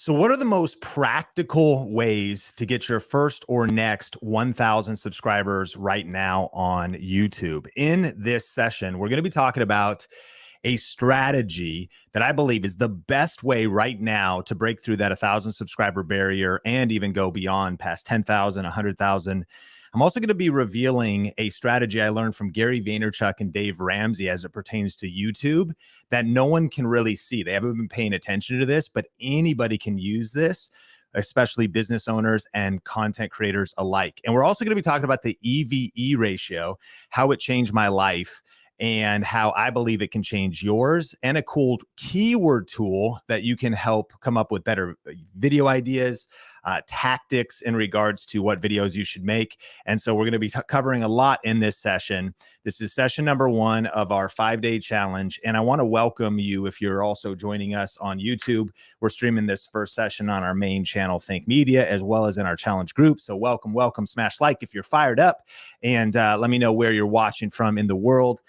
So, what are the most practical ways to get your first or next 1,000 subscribers right now on YouTube? In this session, we're going to be talking about a strategy that I believe is the best way right now to break through that 1,000 subscriber barrier and even go beyond past 10,000, 100,000. I'm also going to be revealing a strategy I learned from Gary Vaynerchuk and Dave Ramsey as it pertains to YouTube that no one can really see. They haven't been paying attention to this, but anybody can use this, especially business owners and content creators alike. And we're also going to be talking about the EVE ratio, how it changed my life, and how I believe it can change yours, and a cool keyword tool that you can help come up with better video ideas, tactics in regards to what videos you should make. And so we're going to be covering a lot in this session. This is session number 1 of our 5-day challenge. And I want to welcome you if you're also joining us on YouTube. We're streaming this first session on our main channel, Think Media, as well as in our challenge group. So welcome, welcome. Smash like if you're fired up, and let me know where you're watching from in the world.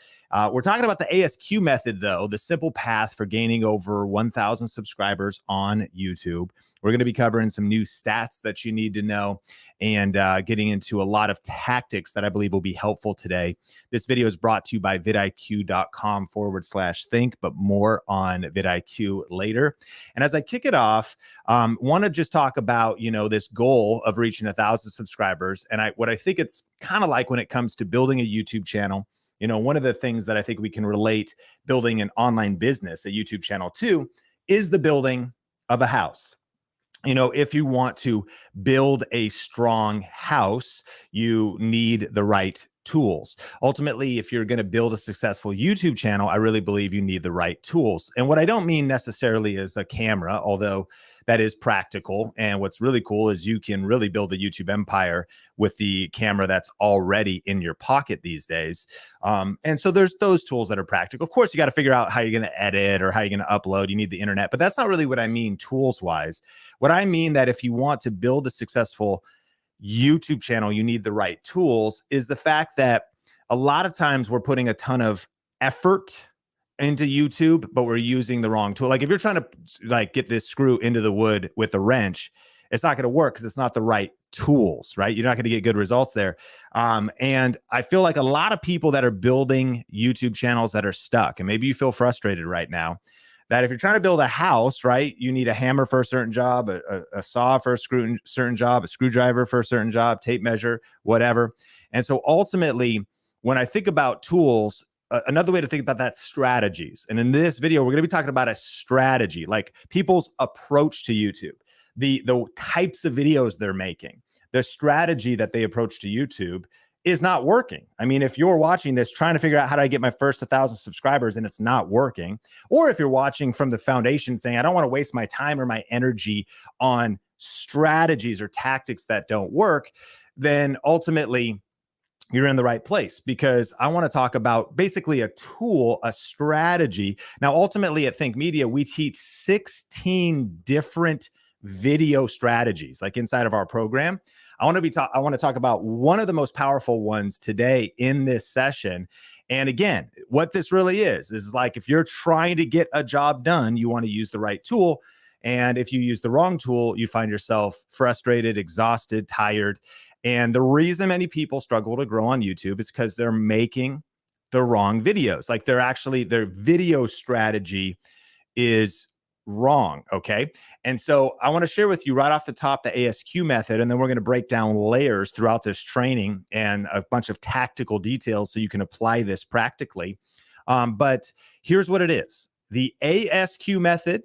We're talking about the ASQ method, though, the simple path for gaining over 1,000 subscribers on YouTube. We're going to be covering some new stats that you need to know and getting into a lot of tactics that I believe will be helpful today. This video is brought to you by vidiq.com/think, but more on vidIQ later. And as I kick it off, want to just talk about, this goal of reaching 1,000 subscribers. And what I think it's kind of like when it comes to building a YouTube channel. One of the things that I think we can relate building an online business, a YouTube channel to, is the building of a house. If you want to build a strong house, you need the right tools. Ultimately, if you're going to build a successful YouTube channel, I really believe you need the right tools. And what I don't mean necessarily is a camera, although that is practical. And what's really cool is you can really build a YouTube empire with the camera that's already in your pocket these days. And so there's those tools that are practical. Of course, you got to figure out how you're going to edit or how you're going to upload. You need the internet, but that's not really what I mean tools wise. What I mean that if you want to build a successful YouTube channel, you need the right tools, is the fact that a lot of times we're putting a ton of effort into YouTube, but we're using the wrong tool. Like if you're trying to get this screw into the wood with a wrench, it's not going to work because it's not the right tools, right? You're not going to get good results there. And I feel like a lot of people that are building YouTube channels that are stuck, and maybe you feel frustrated right now, that if you're trying to build a house, right, you need a hammer for a certain job, a saw for a certain job, a screwdriver for a certain job, tape measure, whatever. And so ultimately, when I think about tools, another way to think about that, strategies. And in this video, we're going to be talking about a strategy, like people's approach to YouTube, the types of videos they're making, the strategy that they approach to YouTube is not working. I mean, if you're watching this trying to figure out how do I get my first 1,000 subscribers and it's not working, or if you're watching from the foundation saying, I don't want to waste my time or my energy on strategies or tactics that don't work, then ultimately you're in the right place, because I want to talk about basically a tool, a strategy. Now, ultimately at Think Media, we teach 16 different video strategies, like inside of our program. I want to talk about one of the most powerful ones today in this session. And again, what this really is like if you're trying to get a job done, you want to use the right tool. And if you use the wrong tool, you find yourself frustrated, exhausted, tired. And the reason many people struggle to grow on YouTube is because they're making the wrong videos. Like their video strategy is wrong. Okay. And so I want to share with you right off the top the ASQ method, and then we're going to break down layers throughout this training and a bunch of tactical details so you can apply this practically. But here's what it is. The ASQ method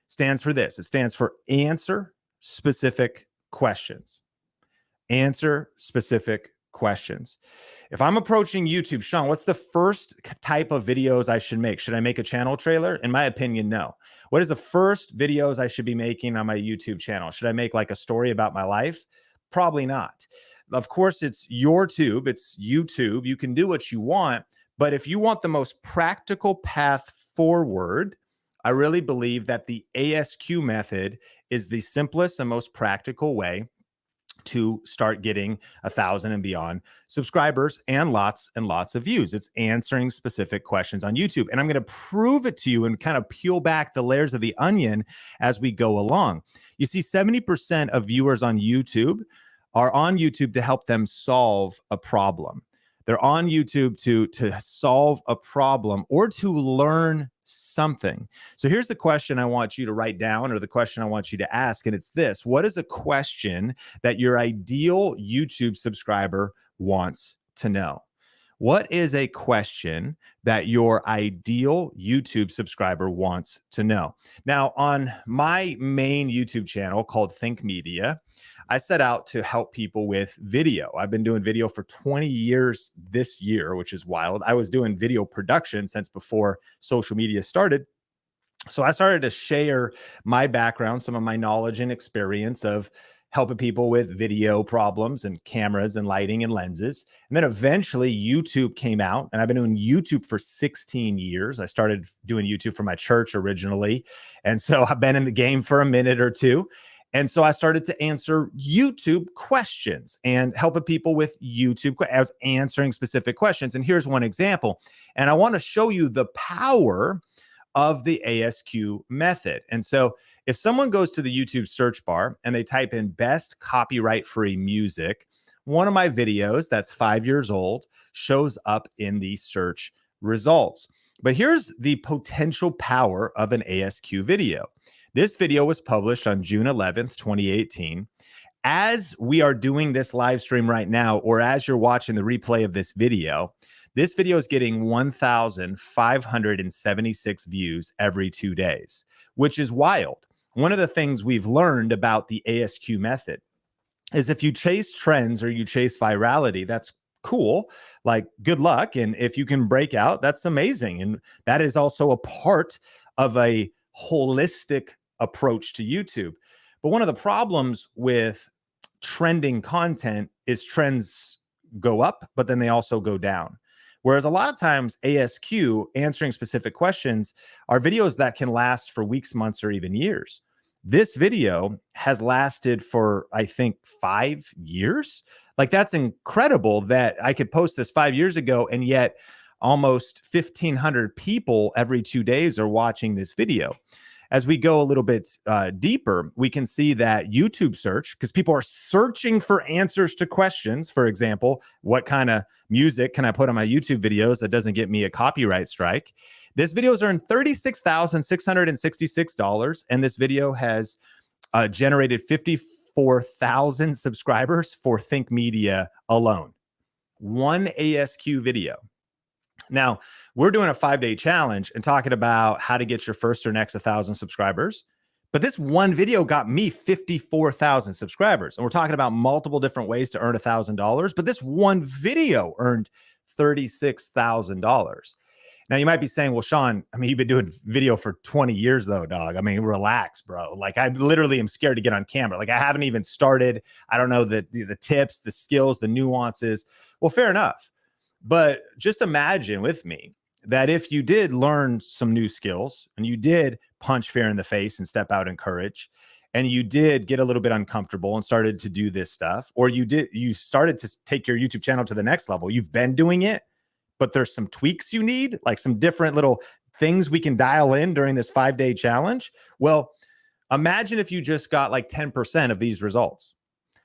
stands for this. It stands for answer specific questions. Answer specific questions. If I'm approaching YouTube, Sean, what's the first type of videos I should make? Should I make a channel trailer? In my opinion, no. What is the first videos I should be making on my YouTube channel? Should I make like a story about my life? Probably not. Of course, it's your tube. It's YouTube. You can do what you want. But if you want the most practical path forward, I really believe that the ASQ method is the simplest and most practical way to start getting 1,000 and beyond subscribers and lots of views. It's answering specific questions on YouTube. And I'm going to prove it to you and kind of peel back the layers of the onion as we go along. You see, 70% of viewers on YouTube are on YouTube to help them solve a problem. They're on YouTube to solve a problem or to learn something. So here's the question I want you to write down, or the question I want you to ask, and it's this: what is a question that your ideal YouTube subscriber wants to know? What is a question that your ideal YouTube subscriber wants to know? Now, on my main YouTube channel called Think Media, I set out to help people with video. I've been doing video for 20 years this year, which is wild. I was doing video production since before social media started. So I started to share my background, some of my knowledge and experience of helping people with video problems and cameras and lighting and lenses. And then eventually YouTube came out, and I've been doing YouTube for 16 years. I started doing YouTube for my church originally. And so I've been in the game for a minute or two. And so I started to answer YouTube questions and helping people with YouTube. I was answering specific questions. And here's one example. And I want to show you the power of the ASQ method. And so if someone goes to the YouTube search bar and they type in best copyright-free music, one of my videos that's 5 years old shows up in the search results. But here's the potential power of an ASQ video. This video was published on June 11th, 2018. As we are doing this live stream right now, or as you're watching the replay of this video is getting 1,576 views every 2 days, which is wild. One of the things we've learned about the ASQ method is if you chase trends or you chase virality, that's cool. Like, good luck. And if you can break out, that's amazing. And that is also a part of a holistic approach to YouTube. But one of the problems with trending content is trends go up, but then they also go down. Whereas a lot of times ASQ, answering specific questions, are videos that can last for weeks, months, or even years. This video has lasted for, I think, 5 years. Like, that's incredible that I could post this 5 years ago, and yet almost 1,500 people every 2 days are watching this video. As we go a little bit deeper, we can see that YouTube search, because people are searching for answers to questions. For example, what kind of music can I put on my YouTube videos that doesn't get me a copyright strike? This video's earned $36,666, and this video has generated 54,000 subscribers for Think Media alone. One ASQ video. Now, we're doing a 5-day challenge and talking about how to get your first or next 1,000 subscribers. But this one video got me 54,000 subscribers. And we're talking about multiple different ways to earn $1,000. But this one video earned $36,000. Now, you might be saying, well, Sean, I mean, you've been doing video for 20 years, though, dog. I mean, relax, bro. Like, I literally am scared to get on camera. Like, I haven't even started. I don't know the tips, the skills, the nuances. Well, fair enough. But just imagine with me that if you did learn some new skills and you did punch fear in the face and step out in courage, and you did get a little bit uncomfortable and started to do this stuff, or you started to take your YouTube channel to the next level, you've been doing it, but there's some tweaks you need, like some different little things we can dial in during this 5-day challenge. Well, imagine if you just got like 10% of these results.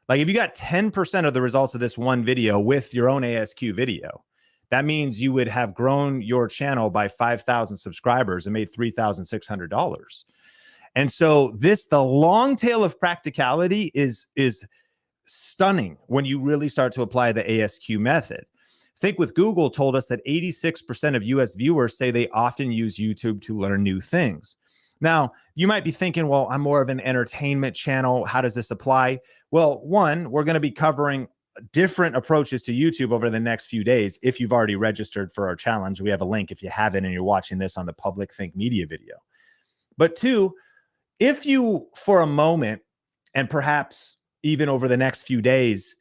Like, if you got 10% of the results of this one video with your own ASQ video, that means you would have grown your channel by 5,000 subscribers and made $3,600. And so the long tail of practicality is stunning when you really start to apply the ASQ method. Think with Google told us that 86% of US viewers say they often use YouTube to learn new things. Now, you might be thinking, well, I'm more of an entertainment channel. How does this apply? Well, one, we're going to be covering different approaches to YouTube over the next few days. If you've already registered for our challenge, we have a link if you haven't and you're watching this on the public Think Media video. But two, if you, for a moment, and perhaps even over the next few days,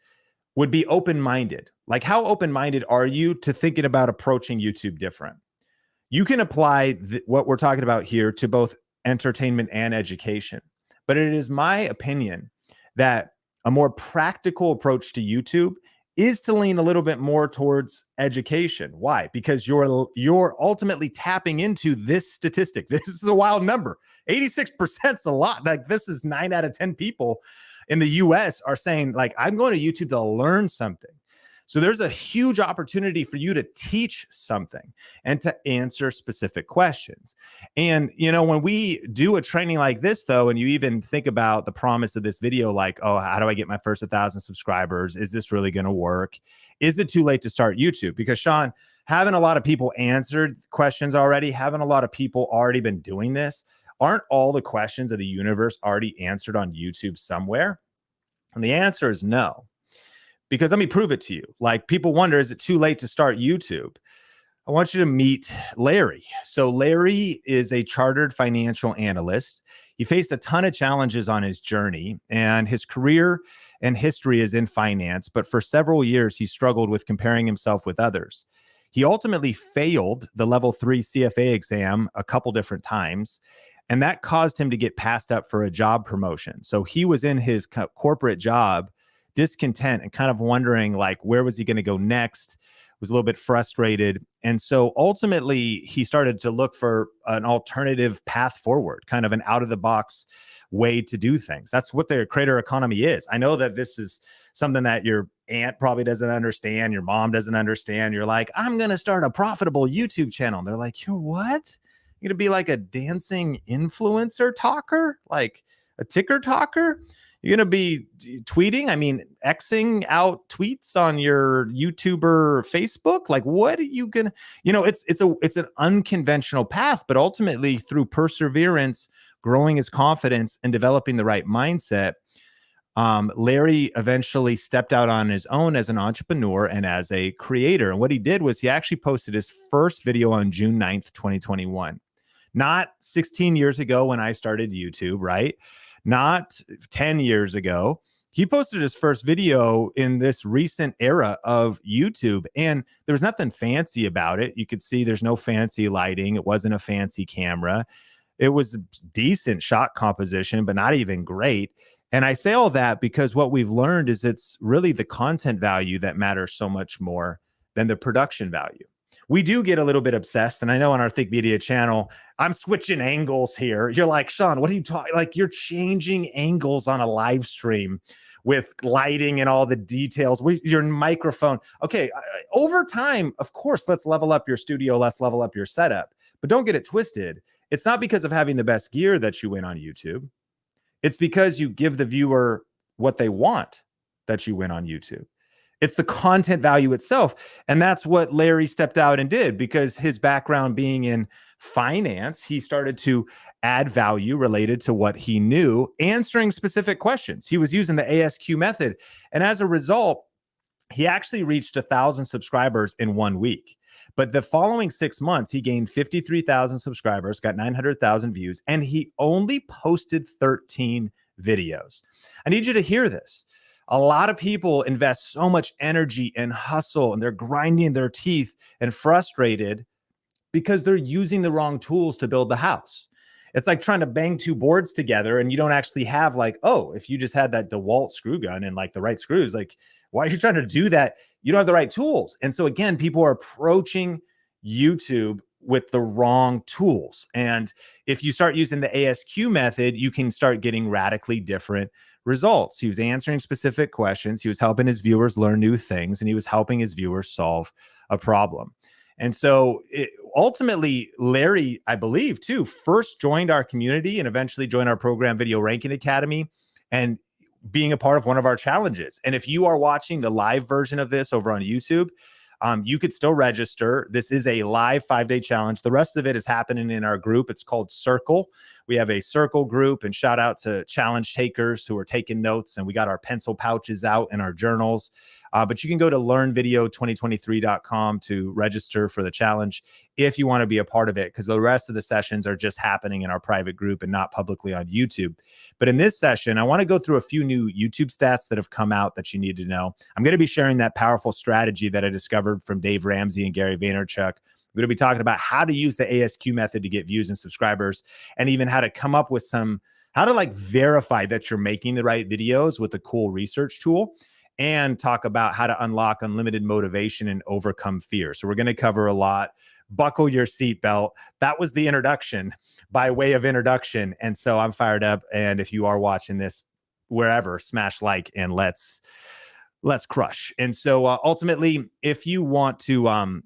would be open-minded. Like, how open-minded are you to thinking about approaching YouTube different? You can apply what we're talking about here to both entertainment and education. But it is my opinion that a more practical approach to YouTube is to lean a little bit more towards education. Why? Because you're ultimately tapping into this statistic. This is a wild number. 86% is a lot. Like, this is 9 out of 10 people in the US are saying, like, I'm going to YouTube to learn something. So there's a huge opportunity for you to teach something and to answer specific questions. And, when we do a training like this, though, and you even think about the promise of this video, like, oh, how do I get my first 1,000 subscribers? Is this really going to work? Is it too late to start YouTube? Because, Sean, having a lot of people answered questions already, having a lot of people already been doing this, aren't all the questions of the universe already answered on YouTube somewhere? And the answer is no. Because let me prove it to you. Like, people wonder, is it too late to start YouTube? I want you to meet Larry. So Larry is a chartered financial analyst. He faced a ton of challenges on his journey, and his career and history is in finance. But for several years, he struggled with comparing himself with others. He ultimately failed the level 3 CFA exam a couple different times, and that caused him to get passed up for a job promotion. So he was in his corporate job discontent and kind of wondering, like, where was he going to go next? Was a little bit frustrated. And so ultimately he started to look for an alternative path forward, kind of an out of the box way to do things. That's what the creator economy is. I know that this is something that your aunt probably doesn't understand. Your mom doesn't understand. You're like, I'm going to start a profitable YouTube channel. And they're like, you're what? You're going to be like a dancing influencer talker, like a ticker talker? You're going to be tweeting, Xing out tweets on your YouTuber Facebook? Like, what are you going to, it's an unconventional path, but ultimately through perseverance, growing his confidence and developing the right mindset, Larry eventually stepped out on his own as an entrepreneur and as a creator. And what he did was he actually posted his first video on June 9th, 2021. Not 16 years ago when I started YouTube, right? Not 10 years ago. He posted his first video in this recent era of YouTube, and there was nothing fancy about it. You could see there's no fancy lighting. It wasn't a fancy camera. It was decent shot composition, but not even great. And I say all that because what we've learned is it's really the content value that matters so much more than the production value. We do get a little bit obsessed. And I know on our Think Media channel, I'm switching angles here. You're like, Sean, what are you talking? Like, you're changing angles on a live stream with lighting and all the details. Your microphone. Okay. Over time, of course, let's level up your studio. Let's level up your setup. But don't get it twisted. It's not because of having the best gear that you win on YouTube. It's because you give the viewer what they want that you win on YouTube. It's the content value itself. And that's what Larry stepped out and did, because his background being in finance, he started to add value related to what he knew, answering specific questions. He was using the ASQ method. And as a result, he actually reached 1,000 subscribers in 1 week. But the following 6 months, he gained 53,000 subscribers, got 900,000 views, and he only posted 13 videos. I need you to hear this. A lot of people invest so much energy and hustle, and they're grinding their teeth and frustrated because they're using the wrong tools to build the house. It's like trying to bang two boards together and you don't actually have, like, oh, if you just had that DeWalt screw gun and like the right screws, like, why are you trying to do that? You don't have the right tools. And so again, people are approaching YouTube with the wrong tools. And if you start using the ASQ method, you can start getting radically different results. He was answering specific questions. He was helping his viewers learn new things, and he was helping his viewers solve a problem. And so ultimately, Larry, I believe, too, first joined our community and eventually joined our program, Video Ranking Academy, and being a part of one of our challenges. And if you are watching the live version of this over on YouTube, you could still register. This is a live 5-day challenge. The rest of it is happening in our group. It's called Circle. We have a Circle group, and shout out to challenge takers who are taking notes. And we got our pencil pouches out and our journals. But you can go to learnvideo2023.com to register for the challenge if you want to be a part of it, because the rest of the sessions are just happening in our private group and not publicly on YouTube. But in this session, I want to go through a few new YouTube stats that have come out that you need to know. I'm going to be sharing that powerful strategy that I discovered from Dave Ramsey and Gary Vaynerchuk. We're going to be talking about how to use the ASQ method to get views and subscribers, and even how to come up with some how to like verify that you're making the right videos with a cool research tool, and talk about how to unlock unlimited motivation and overcome fear. So we're going to cover a lot. Buckle your seatbelt. That was the introduction by way of introduction. And so I'm fired up. And if you are watching this wherever, smash like and let's crush. And so ultimately, if you want to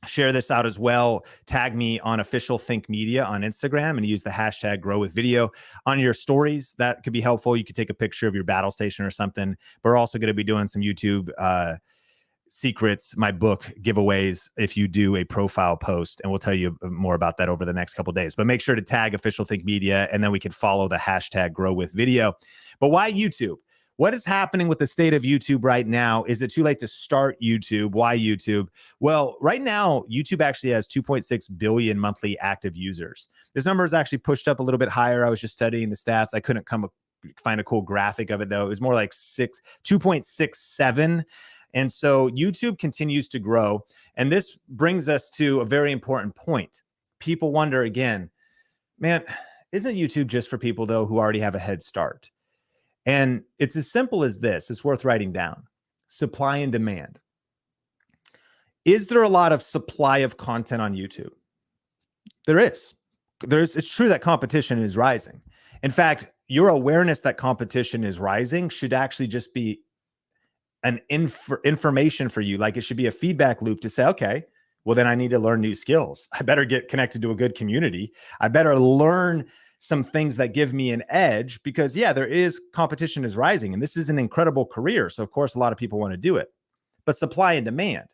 share this out as well, tag me on Official Think Media on Instagram and use the hashtag #GrowWithVideo on your stories. That could be helpful. You could take a picture of your battle station or something. But we're also going to be doing some YouTube secrets, my book giveaways, if you do a profile post, and we'll tell you more about that over the next couple of days. But make sure to tag Official Think Media, and then we can follow the hashtag #GrowWithVideo. But why YouTube? What is happening with the state of YouTube right now? Is it too late to start YouTube? Why YouTube? Well, right now, YouTube actually has 2.6 billion monthly active users. This number is actually pushed up a little bit higher. I was just studying the stats. I couldn't find a cool graphic of it, though. It was more like 2.67. And so YouTube continues to grow. And this brings us to a very important point. People wonder again, man, isn't YouTube just for people, though, who already have a head start? And it's as simple as this. It's worth writing down. Supply and demand. Is there a lot of supply of content on YouTube? There is. It's true that competition is rising. In fact, your awareness that competition is rising should actually just be an information for you. Like, it should be a feedback loop to say, okay, well, then I need to learn new skills. I better get connected to a good community. I better learn some things that give me an edge, because competition is rising, and this is an incredible career. So of course, a lot of people want to do it, but supply and demand.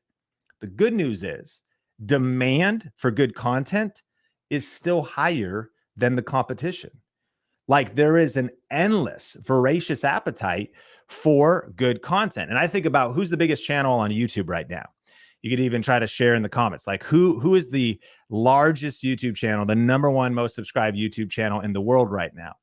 The good news is demand for good content is still higher than the competition. Like, there is an endless, voracious appetite for good content. And I think about who's the biggest channel on YouTube right now. You could even try to share in the comments, like who is the largest YouTube channel, the #1 most subscribed YouTube channel in the world right now?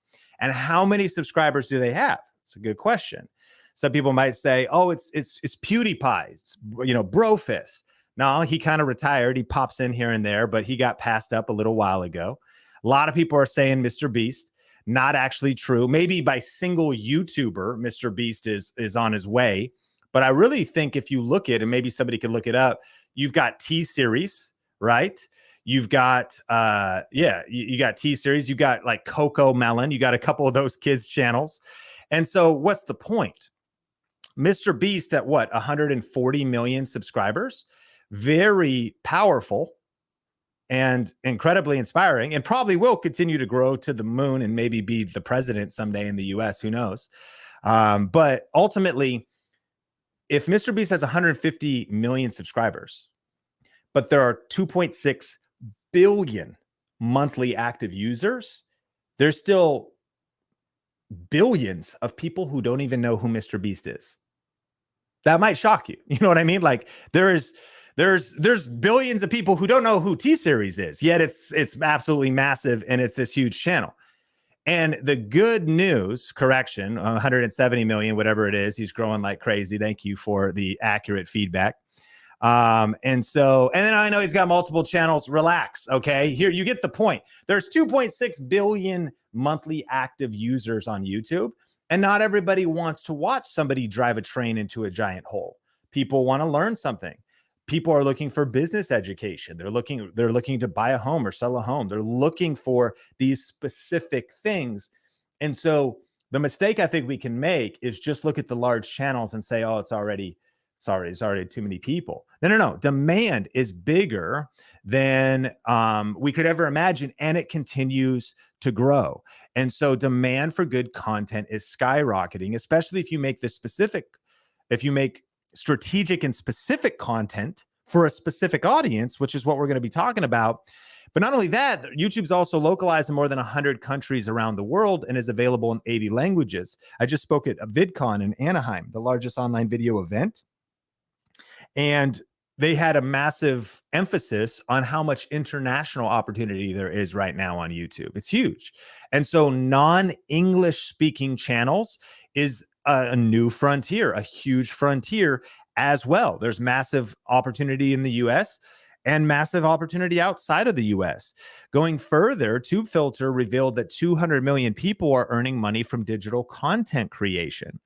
And how many subscribers do they have? It's a good question. Some people might say, oh, it's PewDiePie, it's, Brofist. No, he kind of retired. He pops in here and there, but he got passed up a little while ago. A lot of people are saying Mr. Beast. Not actually true. Maybe by single YouTuber, Mr. Beast is on his way. But I really think if you look at, and maybe somebody could look it up, you've got T-Series, right? You've got, you got T-Series. You got like Coco Melon. You got a couple of those kids' channels. And so what's the point? Mr. Beast at what? 140 million subscribers. Very powerful and incredibly inspiring, and probably will continue to grow to the moon and maybe be the president someday in the US. Who knows? But ultimately, if Mr. Beast has 150 million subscribers, but there are 2.6 billion monthly active users, there's still billions of people who don't even know who Mr. Beast is. That might shock you. You know what I mean? Like, there's billions of people who don't know who T-Series is, yet it's absolutely massive, and it's this huge channel. And the good news, 170 million, whatever it is, he's growing like crazy. Thank you for the accurate feedback. And then I know he's got multiple channels. Relax, okay? Here, you get the point. There's 2.6 billion monthly active users on YouTube, and not everybody wants to watch somebody drive a train into a giant hole. People want to learn something. People are looking for business education. They're looking to buy a home or sell a home. They're looking for these specific things. And so the mistake I think we can make is just look at the large channels and say, oh, it's already too many people. No. Demand is bigger than we could ever imagine, and it continues to grow. And so demand for good content is skyrocketing, especially if you make strategic and specific content for a specific audience, which is what we're going to be talking about. But not only that, YouTube's also localized in more than 100 countries around the world and is available in 80 languages. I just spoke at a VidCon in Anaheim, the largest online video event. And they had a massive emphasis on how much international opportunity there is right now on YouTube. It's huge. And so non-English speaking channels is a new frontier, a huge frontier as well. There's massive opportunity in the US. and massive opportunity outside of the US. Going further, TubeFilter revealed that 200 million people are earning money from digital content creation.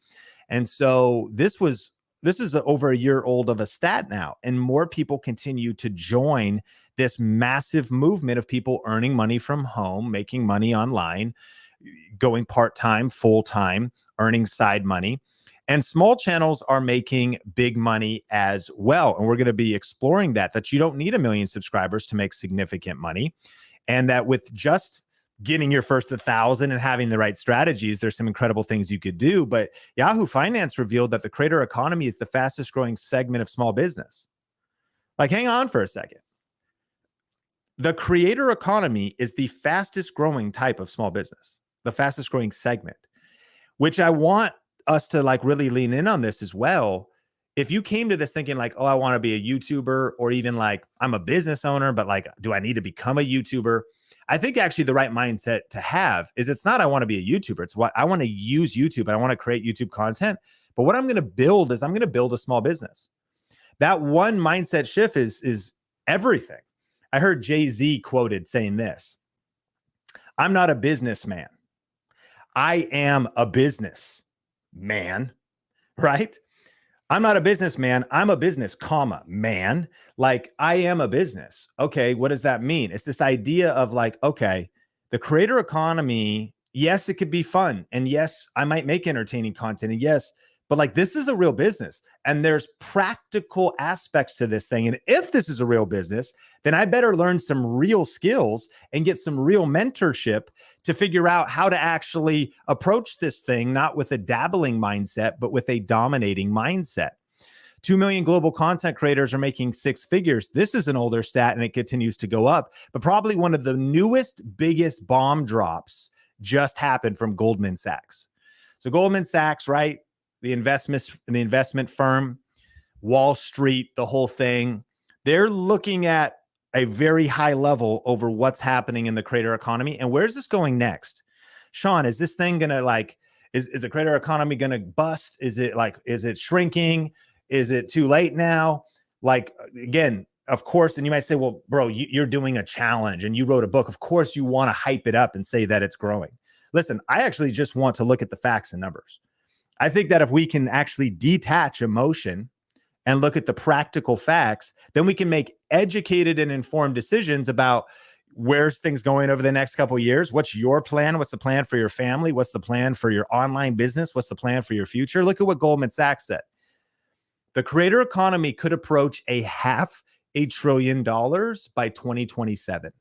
And so this is over a year old of a stat now, and more people continue to join this massive movement of people earning money from home, making money online, going part-time, full-time, earning side money. And small channels are making big money as well. And we're going to be exploring that you don't need 1 million subscribers to make significant money. And that with just getting your first 1,000 and having the right strategies, there's some incredible things you could do. But Yahoo Finance revealed that the creator economy is the fastest growing segment of small business. Like, hang on for a second. The creator economy is the fastest growing type of small business, the fastest growing segment, which I want us to like really lean in on this as well. If you came to this thinking like, oh, I want to be a YouTuber, or even like I'm a business owner, but like, do I need to become a YouTuber? I think actually the right mindset to have is it's not I want to be a YouTuber. It's what I want to use YouTube and I want to create YouTube content. But what I'm going to build is I'm going to build a small business. That one mindset shift is everything. I heard Jay-Z quoted saying this: I'm not a businessman. I am a business man, right? I'm not a businessman. I'm a business, comma, man. Like, I am a business. Okay, what does that mean? It's this idea of like, okay, the creator economy, yes, it could be fun. And yes, I might make entertaining content. And yes, but like, this is a real business. And there's practical aspects to this thing. And if this is a real business, then I better learn some real skills and get some real mentorship to figure out how to actually approach this thing, not with a dabbling mindset, but with a dominating mindset. 2 million global content creators are making 6 figures. This is an older stat and it continues to go up, but probably one of the newest, biggest bomb drops just happened from Goldman Sachs. So Goldman Sachs, right? The investment firm, Wall Street, the whole thing, they're looking at a very high level over what's happening in the creator economy. And where's this going next? Sean, is this thing going to like, is the creator economy going to bust? Is it shrinking? Is it too late now? Like, again, of course, and you might say, well, bro, you're doing a challenge and you wrote a book. Of course, you want to hype it up and say that it's growing. Listen, I actually just want to look at the facts and numbers. I think that if we can actually detach emotion and look at the practical facts, then we can make educated and informed decisions about where's things going over the next couple of years. What's your plan? What's the plan for your family? What's the plan for your online business? What's the plan for your future? Look at what Goldman Sachs said. The creator economy could approach $500 billion by 2027.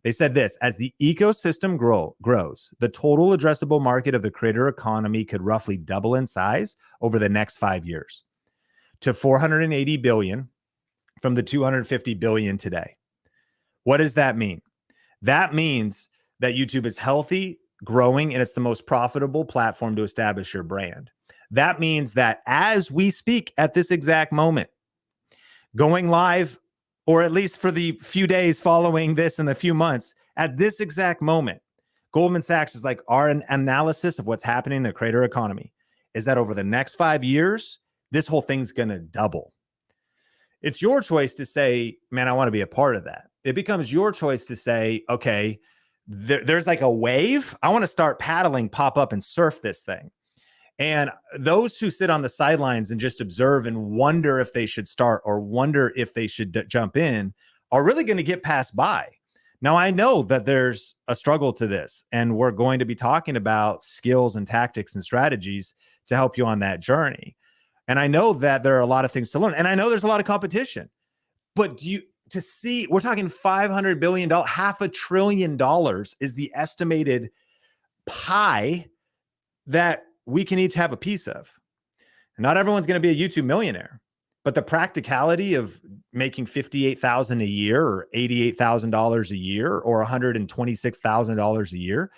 They said this: as the ecosystem grows, the total addressable market of the creator economy could roughly double in size over the next 5 years to 480 billion from the 250 billion today. What does that mean? That means that YouTube is healthy, growing, and it's the most profitable platform to establish your brand. That means that as we speak at this exact moment, going live, or at least for the few days following this in the few months, at this exact moment, Goldman Sachs is like, our analysis of what's happening in the creator economy is that over the next 5 years, this whole thing's going to double. It's your choice to say, man, I want to be a part of that. It becomes your choice to say, okay, there's like a wave. I want to start paddling, pop up and surf this thing. And those who sit on the sidelines and just observe and wonder if they should start or wonder if they should jump in are really going to get passed by. Now, I know that there's a struggle to this, and we're going to be talking about skills and tactics and strategies to help you on that journey. And I know that there are a lot of things to learn, and I know there's a lot of competition. But we're talking $500 billion, $500 billion is the estimated pie that we can each have a piece of. And not everyone's going to be a YouTube millionaire, but the practicality of making $58,000 a year or $88,000 a year or $126,000 a year,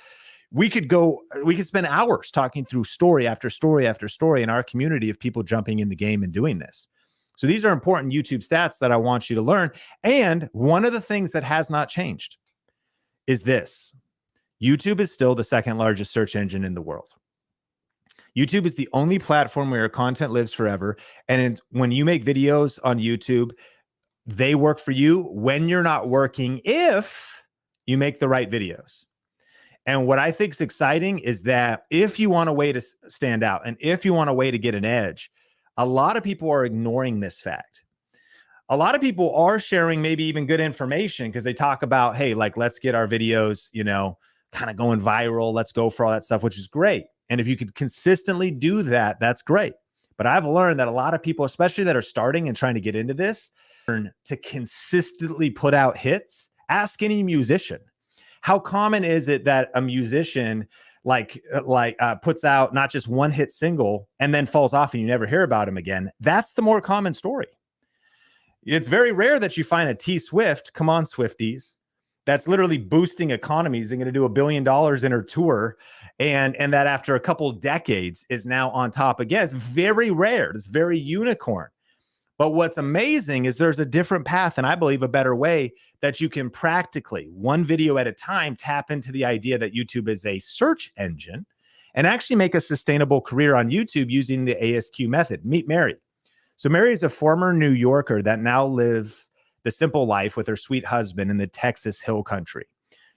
we could spend hours talking through story after story after story in our community of people jumping in the game and doing this. So these are important YouTube stats that I want you to learn. And one of the things that has not changed is this: YouTube is still the second largest search engine in the world. YouTube is the only platform where your content lives forever. And when you make videos on YouTube, They work for you when you're not working, if you make the right videos. And what I think is exciting is that if you want a way to stand out and if you want a way to get an edge, a lot of people are ignoring this fact. A lot of people are sharing maybe even good information because they talk about, hey, like, let's get our videos, kind of going viral. Let's go for all that stuff, which is great. And if you could consistently do that, that's great. But I've learned that a lot of people, especially that are starting and trying to get into this, learn to consistently put out hits. Ask any musician. How common is it that a musician puts out not just one hit single and then falls off and you never hear about him again? That's the more common story. It's very rare that you find a T Swift, come on Swifties, that's literally boosting economies and going to do $1 billion in her tour, and that after a couple decades is now on top again. It's very rare. It's very unicorn. But what's amazing is there's a different path, and I believe a better way that you can practically, one video at a time, tap into the idea that YouTube is a search engine and actually make a sustainable career on YouTube using the ASQ method. Meet Mary. So Mary is a former New Yorker that now lives the simple life with her sweet husband in the Texas Hill Country.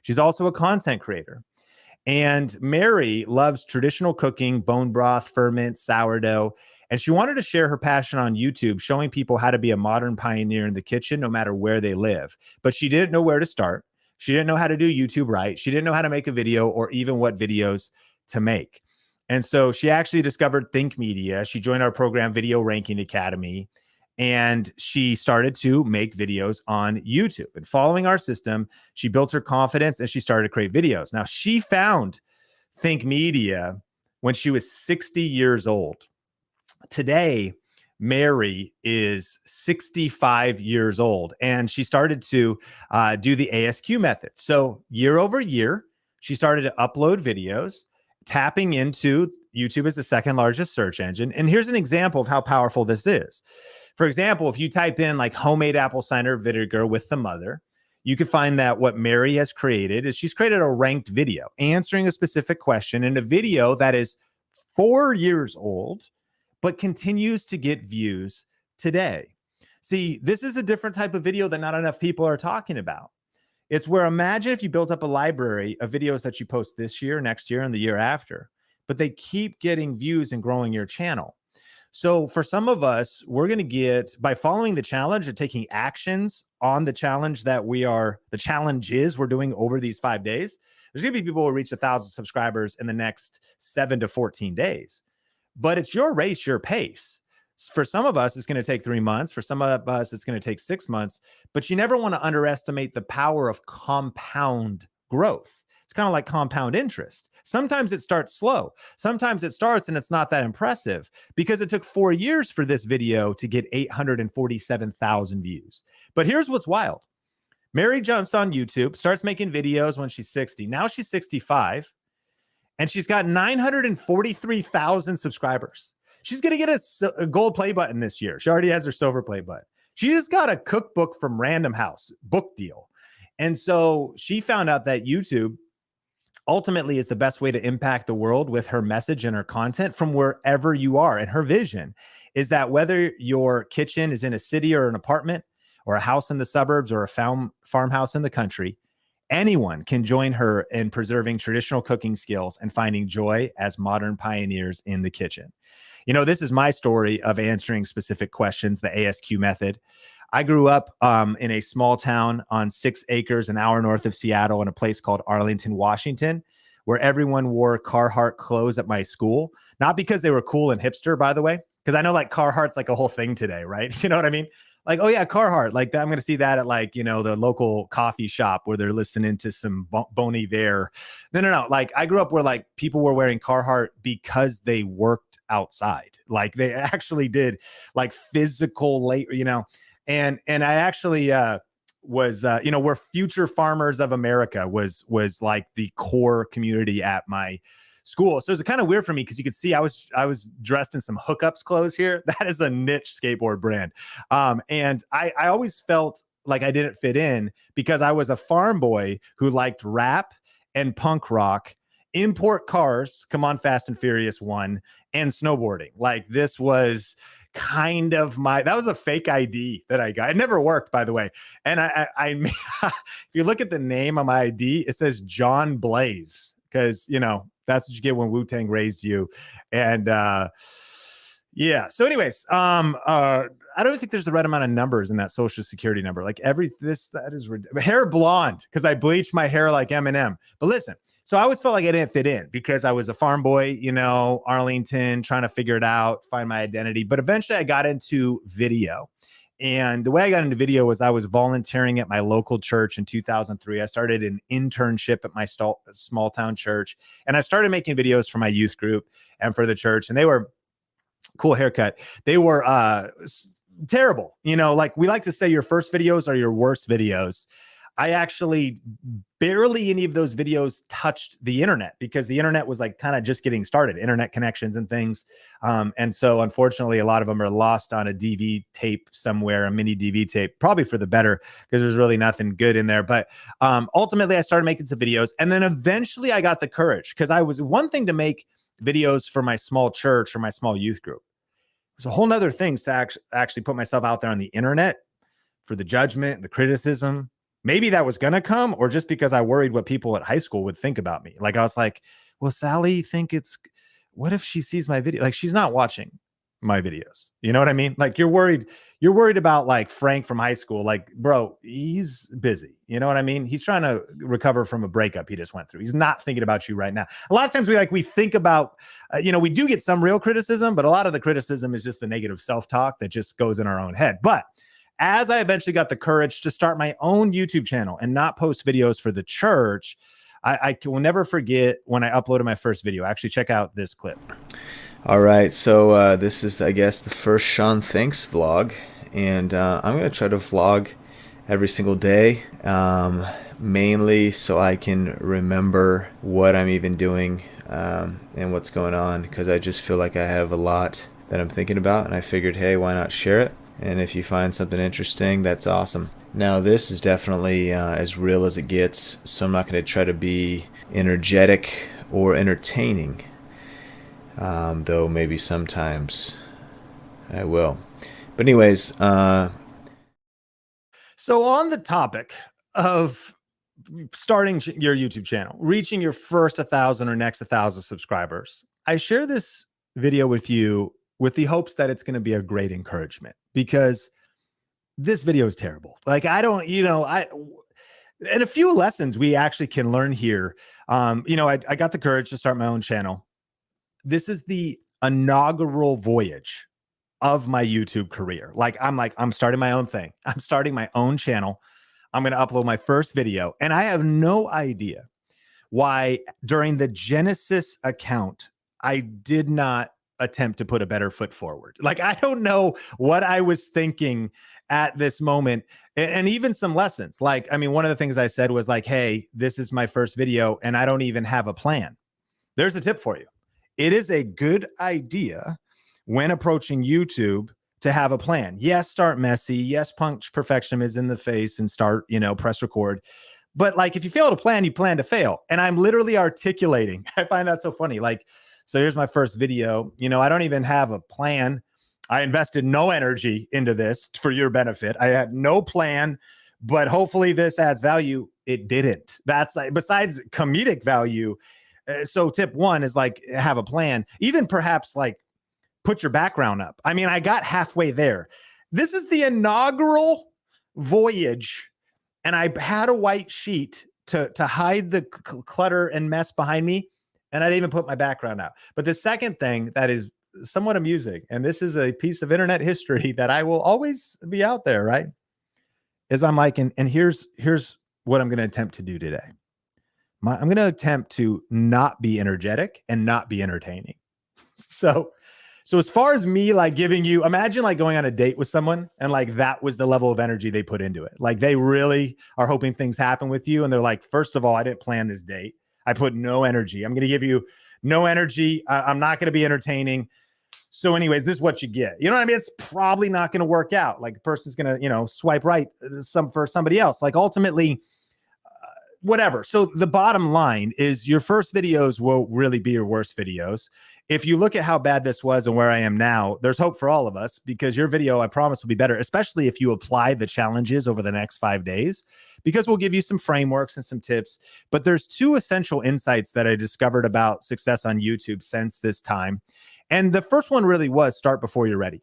She's also a content creator. And Mary loves traditional cooking, bone broth, ferment, sourdough. And she wanted to share her passion on YouTube, showing people how to be a modern pioneer in the kitchen, no matter where they live. But she didn't know where to start. She didn't know how to do YouTube right. She didn't know how to make a video or even what videos to make. And so she actually discovered Think Media. She joined our program, Video Ranking Academy, and she started to make videos on YouTube. And following our system, she built her confidence and she started to create videos. Now, she found Think Media when she was 60 years old. Today, Mary is 65 years old, and she started to do the ASQ method. So year over year, she started to upload videos, tapping into YouTube as the second largest search engine. And here's an example of how powerful this is. For example, if you type in like homemade apple cider vinegar with the mother, you can find that what Mary has created is she's created a ranked video answering a specific question in a video that is 4 years old, but continues to get views today. See, this is a different type of video that not enough people are talking about. It's where, imagine if you built up a library of videos that you post this year, next year, and the year after, but they keep getting views and growing your channel. So for some of us, we're going to get, by following the challenge and taking actions on the challenge that the challenges we're doing over these 5 days, there's going to be people who reach 1,000 subscribers in the next 7 to 14 days. But it's your race, your pace. For some of us, it's going to take 3 months. For some of us, it's going to take 6 months. But you never want to underestimate the power of compound growth. It's kind of like compound interest. Sometimes it starts slow. Sometimes it starts and it's not that impressive, because it took 4 years for this video to get 847,000 views. But here's what's wild. Mary jumps on YouTube, starts making videos when she's 60. Now she's 65. And she's got 943,000 subscribers. She's going to get a gold play button this year. She already has her silver play button. She just got a cookbook from Random House book deal. And so she found out that YouTube ultimately is the best way to impact the world with her message and her content from wherever you are. And her vision is that whether your kitchen is in a city or an apartment or a house in the suburbs or a farmhouse in the country, anyone can join her in preserving traditional cooking skills and finding joy as modern pioneers in the kitchen. This is my story of answering specific questions, the ASQ method. I grew up in a small town on 6 acres, an hour north of Seattle, in a place called Arlington, Washington, where everyone wore Carhartt clothes at my school. Not because they were cool and hipster, by the way, because I know like Carhartt's like a whole thing today, right? You know what I mean? Like, oh yeah, Carhartt. Like I'm going to see that at like, the local coffee shop where they're listening to some Bon Iver. No. Like I grew up where like people were wearing Carhartt because they worked outside. Like they actually did like physical labor, and I actually was, where Future Farmers of America was like the core community at my school. So it was kind of weird for me because you could see I was dressed in some hookups clothes here. That is a niche skateboard brand. And I always felt like I didn't fit in because I was a farm boy who liked rap and punk rock, import cars, come on Fast and Furious 1, and snowboarding. Like this was, kind of that was a fake ID that I got. It never worked, by the way. And if you look at the name on my ID, it says John Blaze, because, you know, that's what you get when Wu-Tang raised you. And yeah. So anyways, I don't think there's the right amount of numbers in that social security number. Like that is hair blonde, because I bleached my hair like Eminem. But listen, so I always felt like I didn't fit in because I was a farm boy, you know, Arlington, trying to figure it out, find my identity. But eventually I got into video. And the way I got into video was I was volunteering at my local church in 2003. I started an internship at my small town church, and I started making videos for my youth group and for the church. And they were cool haircut. They were terrible. You know, like we like to say your first videos are your worst videos. I actually barely any of those videos touched the internet because the internet was like kind of just getting started, internet connections and things. And so unfortunately, a lot of them are lost on a DV tape somewhere, a mini DV tape, probably for the better because there's really nothing good in there. But ultimately, I started making some videos, and then eventually I got the courage, because I was one thing to make videos for my small church or my small youth group. It was a whole nother thing to actually put myself out there on the internet for the judgment, the criticism. Maybe that was going to come, or just because I worried what people at high school would think about me. Like I was like, well, Sally what if she sees my video? Like, she's not watching my videos. You know what I mean? Like you're worried about like Frank from high school. Like, bro, he's busy. You know what I mean? He's trying to recover from a breakup he just went through. He's not thinking about you right now. A lot of times we think about, you know, we do get some real criticism, but a lot of the criticism is just the negative self-talk that just goes in our own head. But as I eventually got the courage to start my own YouTube channel and not post videos for the church, I will never forget when I uploaded my first video. Actually, check out this clip. All right, so this is, I guess, the first Sean Thanks vlog, and I'm going to try to vlog every single day, mainly so I can remember what I'm even doing and what's going on, because I just feel like I have a lot that I'm thinking about, and I figured, hey, why not share it? And if you find something interesting, that's awesome. Now, this is definitely as real as it gets, so I'm not going to try to be energetic or entertaining. Though maybe sometimes I will. But anyways, so on the topic of starting your YouTube channel, reaching your first 1,000 or next 1,000 subscribers, I share this video with you with the hopes that it's going to be a great encouragement, because this video is terrible. Like, I don't, you know, and a few lessons we actually can learn here. You know, I got the courage to start my own channel. This is the inaugural voyage of my YouTube career. I'm starting my own thing. I'm starting my own channel. I'm going to upload my first video. And I have no idea why during the Genesis account, I did not attempt to put a better foot forward. Like, I don't know what I was thinking at this moment. And even some lessons. Like, I mean, one of the things I said was like, hey, this is my first video and I don't even have a plan. There's a tip for you. It is a good idea when approaching YouTube to have a plan. Yes, start messy. Yes, punch perfectionism in the face and start, you know, press record. But like, if you fail to plan, you plan to fail. And I'm literally articulating. I find that so funny. Like, so here's my first video. You know, I don't even have a plan. I invested no energy into this for your benefit. I had no plan, but hopefully this adds value. It didn't. That's like, besides comedic value. So tip one is like, have a plan. Even perhaps like put your background up. I mean, I got halfway there. This is the inaugural voyage, and I had a white sheet to hide the clutter and mess behind me, and I didn't even put my background out. But the second thing that is somewhat amusing, and this is a piece of internet history that I will always be out there, right? Is I'm like, and here's what I'm going to attempt to do today. I'm going to attempt to not be energetic and not be entertaining. So as far as me, like giving you, imagine like going on a date with someone and like that was the level of energy they put into it. Like they really are hoping things happen with you. And they're like, first of all, I didn't plan this date. I put no energy. I'm going to give you no energy. I'm not going to be entertaining. So anyways, this is what you get. You know what I mean? It's probably not going to work out. Like a person's going to, you know, swipe right for somebody else. Like ultimately, whatever. So the bottom line is your first videos will really be your worst videos. if you look at how bad this was and where I am now, there's hope for all of us, because your video, I promise, will be better, especially if you apply the challenges over the next 5 days, because we'll give you some frameworks and some tips. But there's 2 essential insights that I discovered about success on YouTube since this time. And the first one really was start before you're ready.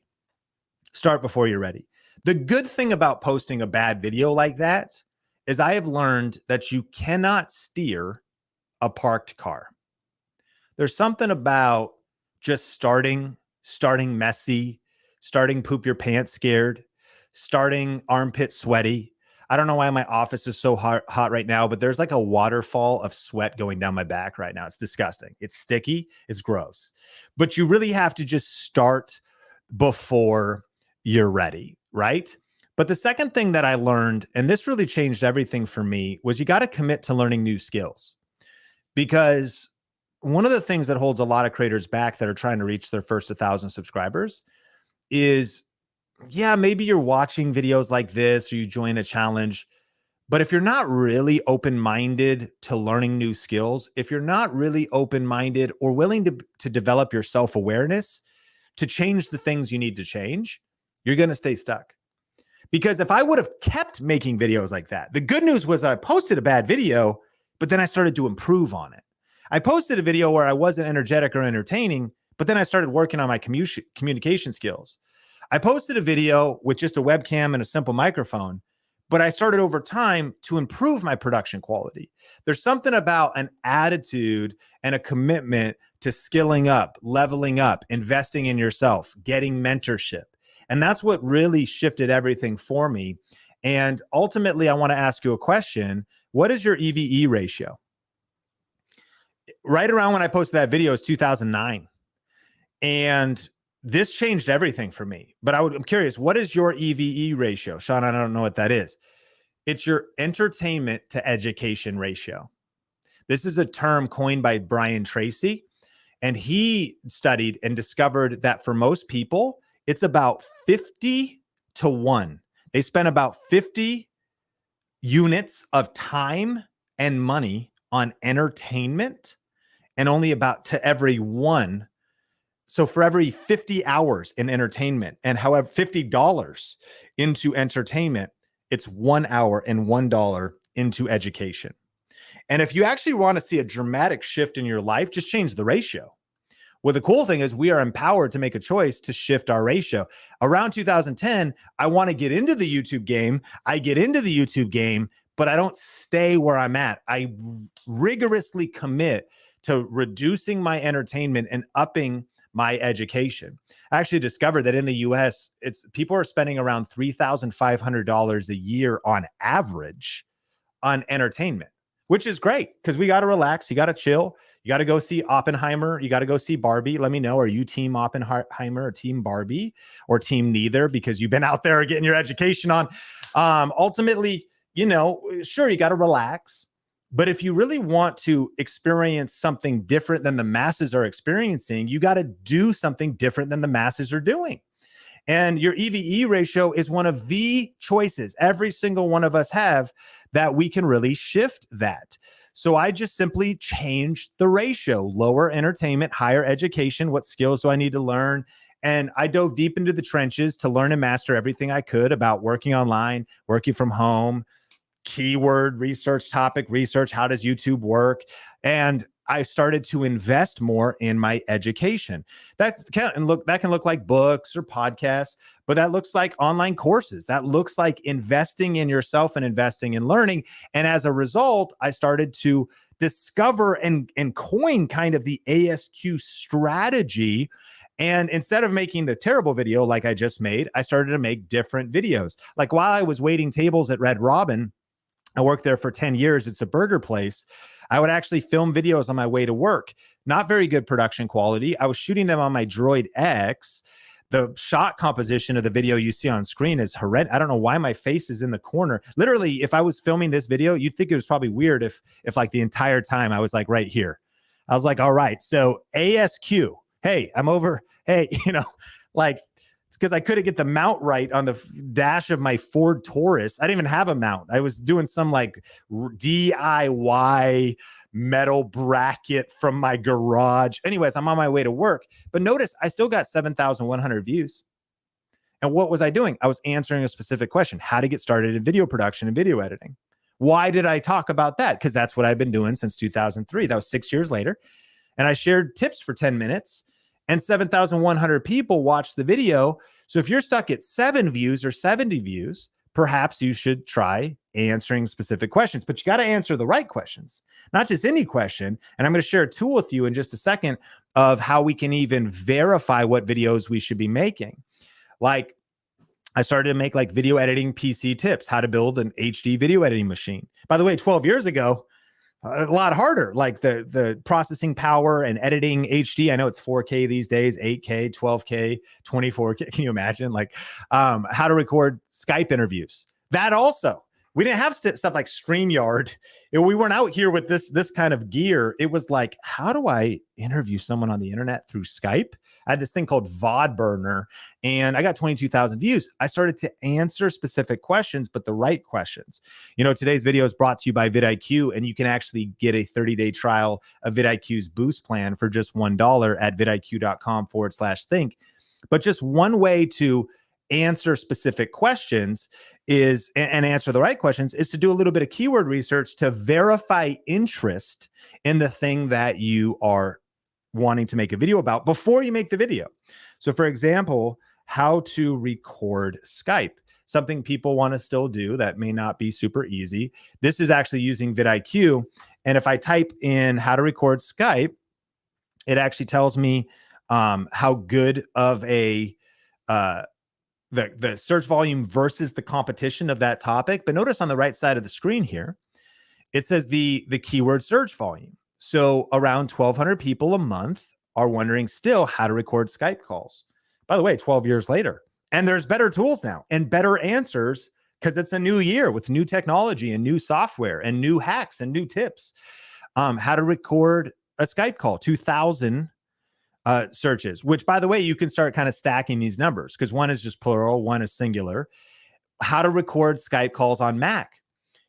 Start before you're ready. The good thing about posting a bad video like that is I have learned that you cannot steer a parked car. There's something about just starting messy, starting poop your pants scared, starting armpit sweaty. I don't know why my office is so hot right now, but there's like a waterfall of sweat going down my back right now. It's disgusting. It's sticky. It's gross. But you really have to just start before you're ready, right? But the second thing that I learned, and this really changed everything for me, was you got to commit to learning new skills. Because one of the things that holds a lot of creators back that are trying to reach their first 1,000 subscribers is, yeah, maybe you're watching videos like this or you join a challenge, but if you're not really open-minded to learning new skills, if you're not really open-minded or willing to develop your self-awareness to change the things you need to change, you're going to stay stuck. Because if I would have kept making videos like that, the good news was I posted a bad video, but then I started to improve on it. I posted a video where I wasn't energetic or entertaining, but then I started working on my communication skills. I posted a video with just a webcam and a simple microphone, but I started over time to improve my production quality. There's something about an attitude and a commitment to skilling up, leveling up, investing in yourself, getting mentorship. And that's what really shifted everything for me. And ultimately, I want to ask you a question. What is your EVE ratio? Right around when I posted that video is 2009. And this changed everything for me. But I'm curious, what is your EVE ratio? Sean, I don't know what that is. It's your entertainment to education ratio. This is a term coined by Brian Tracy. And he studied and discovered that for most people, it's about 50 to 1. They spend about 50 units of time and money on entertainment, and only about to every 1. So for every 50 hours in entertainment, and however $50 into entertainment, it's 1 hour and $1 into education. And if you actually want to see a dramatic shift in your life, just change the ratio. Well, the cool thing is we are empowered to make a choice to shift our ratio. Around 2010, I want to get into the YouTube game. I get into the YouTube game, but I don't stay where I'm at. I rigorously commit to reducing my entertainment and upping my education. I actually discovered that in the US, people are spending around $3,500 a year on average on entertainment, which is great because we got to relax. You got to chill. You got to go see Oppenheimer. You got to go see Barbie. Let me know. Are you team Oppenheimer or team Barbie or team neither? Because you've been out there getting your education on. Ultimately, sure, you got to relax. But if you really want to experience something different than the masses are experiencing, you got to do something different than the masses are doing. And your EVE ratio is one of the choices every single one of us have that we can really shift that. So I just simply changed the ratio, lower entertainment, higher education. What skills do I need to learn? And I dove deep into the trenches to learn and master everything I could about working online, working from home, keyword research, topic research, how does YouTube work? And I started to invest more in my education. That can look like books or podcasts, but that looks like online courses. That looks like investing in yourself and investing in learning. And as a result, I started to discover and coin kind of the ASQ strategy. And instead of making the terrible video like I just made, I started to make different videos. Like while I was waiting tables at Red Robin, I worked there for 10 years. It's a burger place. I would actually film videos on my way to work. Not very good production quality. I was shooting them on my Droid X. The shot composition of the video you see on screen is horrendous. I don't know why my face is in the corner. Literally, if I was filming this video, you'd think it was probably weird if like the entire time I was like right here. I was like, all right, so ASQ. Hey, I'm over. Hey, like, it's because I couldn't get the mount right on the dash of my Ford Taurus. I didn't even have a mount. I was doing some like DIY metal bracket from my garage. Anyways, I'm on my way to work, but notice I still got 7,100 views. And what was I doing? I was answering a specific question: how to get started in video production and video editing. Why did I talk about that? Because that's what I've been doing since 2003. That was 6 years later. And I shared tips for 10 minutes and 7,100 people watched the video. So if you're stuck at 7 views or 70 views, perhaps you should try answering specific questions, but you got to answer the right questions, not just any question. And I'm going to share a tool with you in just a second of how we can even verify what videos we should be making. Like, I started to make like video editing PC tips, how to build an HD video editing machine. By the way, 12 years ago, a lot harder, like the processing power and editing HD. I know it's 4K these days, 8K, 12K, 24K. Can you imagine? Like how to record Skype interviews. That also, we didn't have stuff like StreamYard. We weren't out here with this kind of gear. It was like, how do I interview someone on the internet through Skype? I had this thing called VOD Burner, and I got 22,000 views. I started to answer specific questions, but the right questions. You know, today's video is brought to you by vidIQ, and you can actually get a 30-day trial of vidIQ's Boost plan for just $1 at vidiq.com/think. But just one way to answer specific questions is, and answer the right questions, is to do a little bit of keyword research to verify interest in the thing that you are wanting to make a video about before you make the video. So for example, how to record Skype, something people want to still do that may not be super easy. This is actually using vidIQ. And if I type in how to record Skype, it actually tells me how good of a the search volume versus the competition of that topic. But notice on the right side of the screen here, it says the keyword search volume. So around 1,200 people a month are wondering still how to record Skype calls. By the way, 12 years later. And there's better tools now and better answers because it's a new year with new technology and new software and new hacks and new tips. How to record a Skype call, 2,000 searches, which, by the way, you can start kind of stacking these numbers because one is just plural, one is singular. How to record Skype calls on Mac.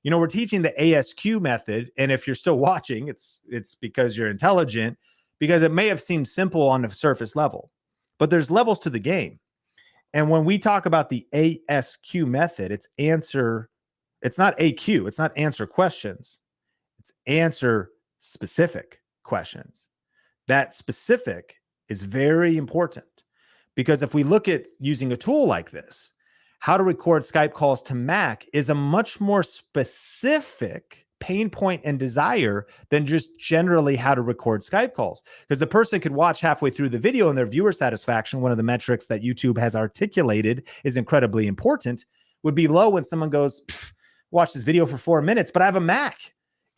You know, we're teaching the ASQ method. And if you're still watching, it's because you're intelligent, because it may have seemed simple on the surface level, but there's levels to the game. And when we talk about the ASQ method, it's not AQ, it's not answer questions, it's answer specific questions. That specific is very important because if we look at using a tool like this, how to record Skype calls to Mac is a much more specific pain point and desire than just generally how to record Skype calls. Because the person could watch halfway through the video and their viewer satisfaction, one of the metrics that YouTube has articulated is incredibly important, would be low when someone goes, watch this video for 4 minutes, but I have a Mac.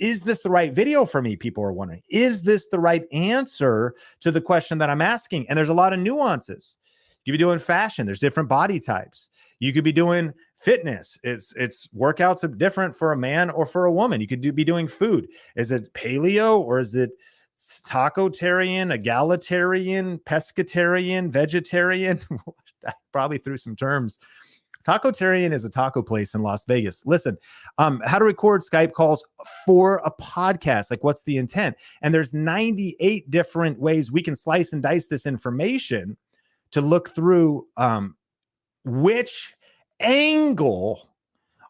Is this the right video for me? People are wondering, is this the right answer to the question that I'm asking? And there's a lot of nuances. You could be doing fashion. There's different body types. You could be doing fitness. It's workouts are different for a man or for a woman. You could be doing food. Is it paleo or is it tacotarian, egalitarian, pescatarian, vegetarian? I probably threw some terms. Tacotarian is a taco place in Las Vegas. Listen, how to record Skype calls for a podcast. Like, what's the intent? And there's 98 different ways we can slice and dice this information to look through which angle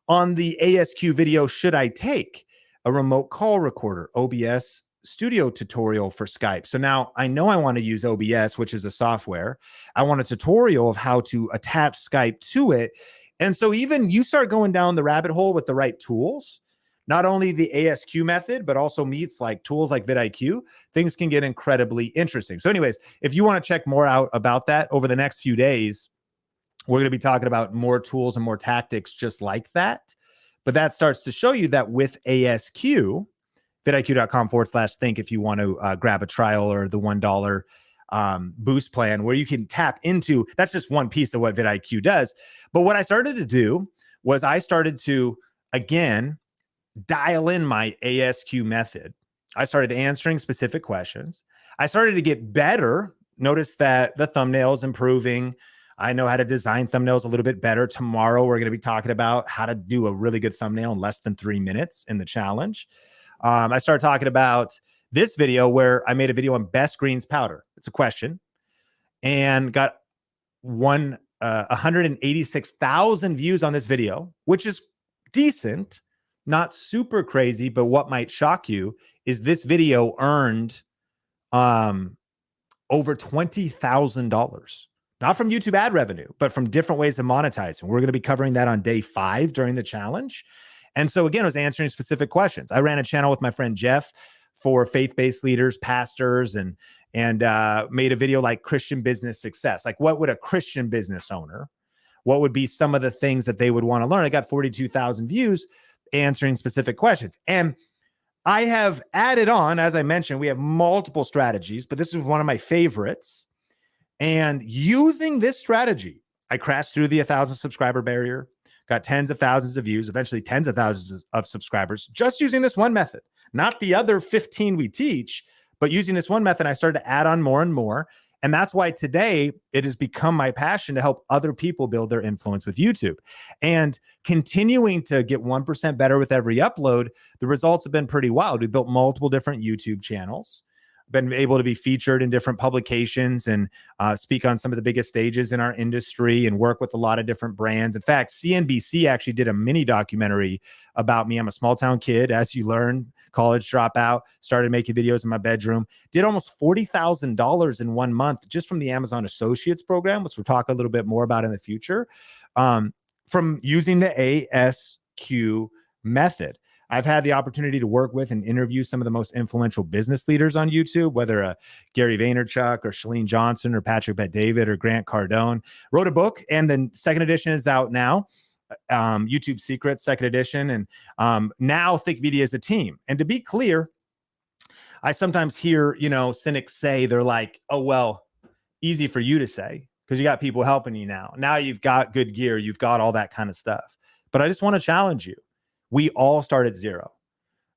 on the ASQ video should I take. A remote call recorder, OBS studio tutorial for Skype. So now I know I want to use OBS, which is a software. I want a tutorial of how to attach Skype to it. And so even you start going down the rabbit hole with the right tools, not only the ASQ method, but also meets like tools like vidIQ, things can get incredibly interesting. So anyways, if you want to check more out about that over the next few days, we're going to be talking about more tools and more tactics just like that. But that starts to show you that with ASQ, vidiq.com/think if you want to grab a trial or the $1 boost plan where you can tap into, that's just one piece of what vidIQ does. But what I started to do was I started to, again, dial in my ASQ method. I started answering specific questions. I started to get better. Notice that the thumbnail is improving. I know how to design thumbnails a little bit better. Tomorrow, we're going to be talking about how to do a really good thumbnail in less than 3 minutes in the challenge. I started talking about this video where I made a video on best greens powder. It's a question, and got 186,000 views on this video, which is decent, not super crazy. But what might shock you is this video earned over $20,000, not from YouTube ad revenue, but from different ways of monetizing. We're going to be covering that on day 5 during the challenge. And so again, I was answering specific questions. I ran a channel with my friend Jeff for faith-based leaders, pastors, and made a video like Christian business success. Like, what would a Christian business owner, what would be some of the things that they would want to learn? I got 42,000 views answering specific questions. And I have added on, as I mentioned, we have multiple strategies, but this is one of my favorites. And using this strategy, I crashed through the 1,000 subscriber barrier, got tens of thousands of views, eventually tens of thousands of subscribers, just using this one method, not the other 15 we teach, but using this one method. I started to add on more and more. And that's why today it has become my passion to help other people build their influence with YouTube. And continuing to get 1% better with every upload, the results have been pretty wild. We built multiple different YouTube channels, been able to be featured in different publications and speak on some of the biggest stages in our industry and work with a lot of different brands. In fact, CNBC actually did a mini documentary about me. I'm a small town kid, as you learn, college dropout, started making videos in my bedroom, did almost $40,000 in 1 month just from the Amazon Associates program, which we'll talk a little bit more about in the future, from using the ASQ method. I've had the opportunity to work with and interview some of the most influential business leaders on YouTube, whether Gary Vaynerchuk or Chalene Johnson or Patrick Bet-David or Grant Cardone. Wrote a book, and the second edition is out now. YouTube Secrets, second edition. And now Think Media is a team. And to be clear, I sometimes hear, cynics say, they're like, oh, well, easy for you to say because you got people helping you now. Now you've got good gear. You've got all that kind of stuff. But I just want to challenge you. We all start at zero.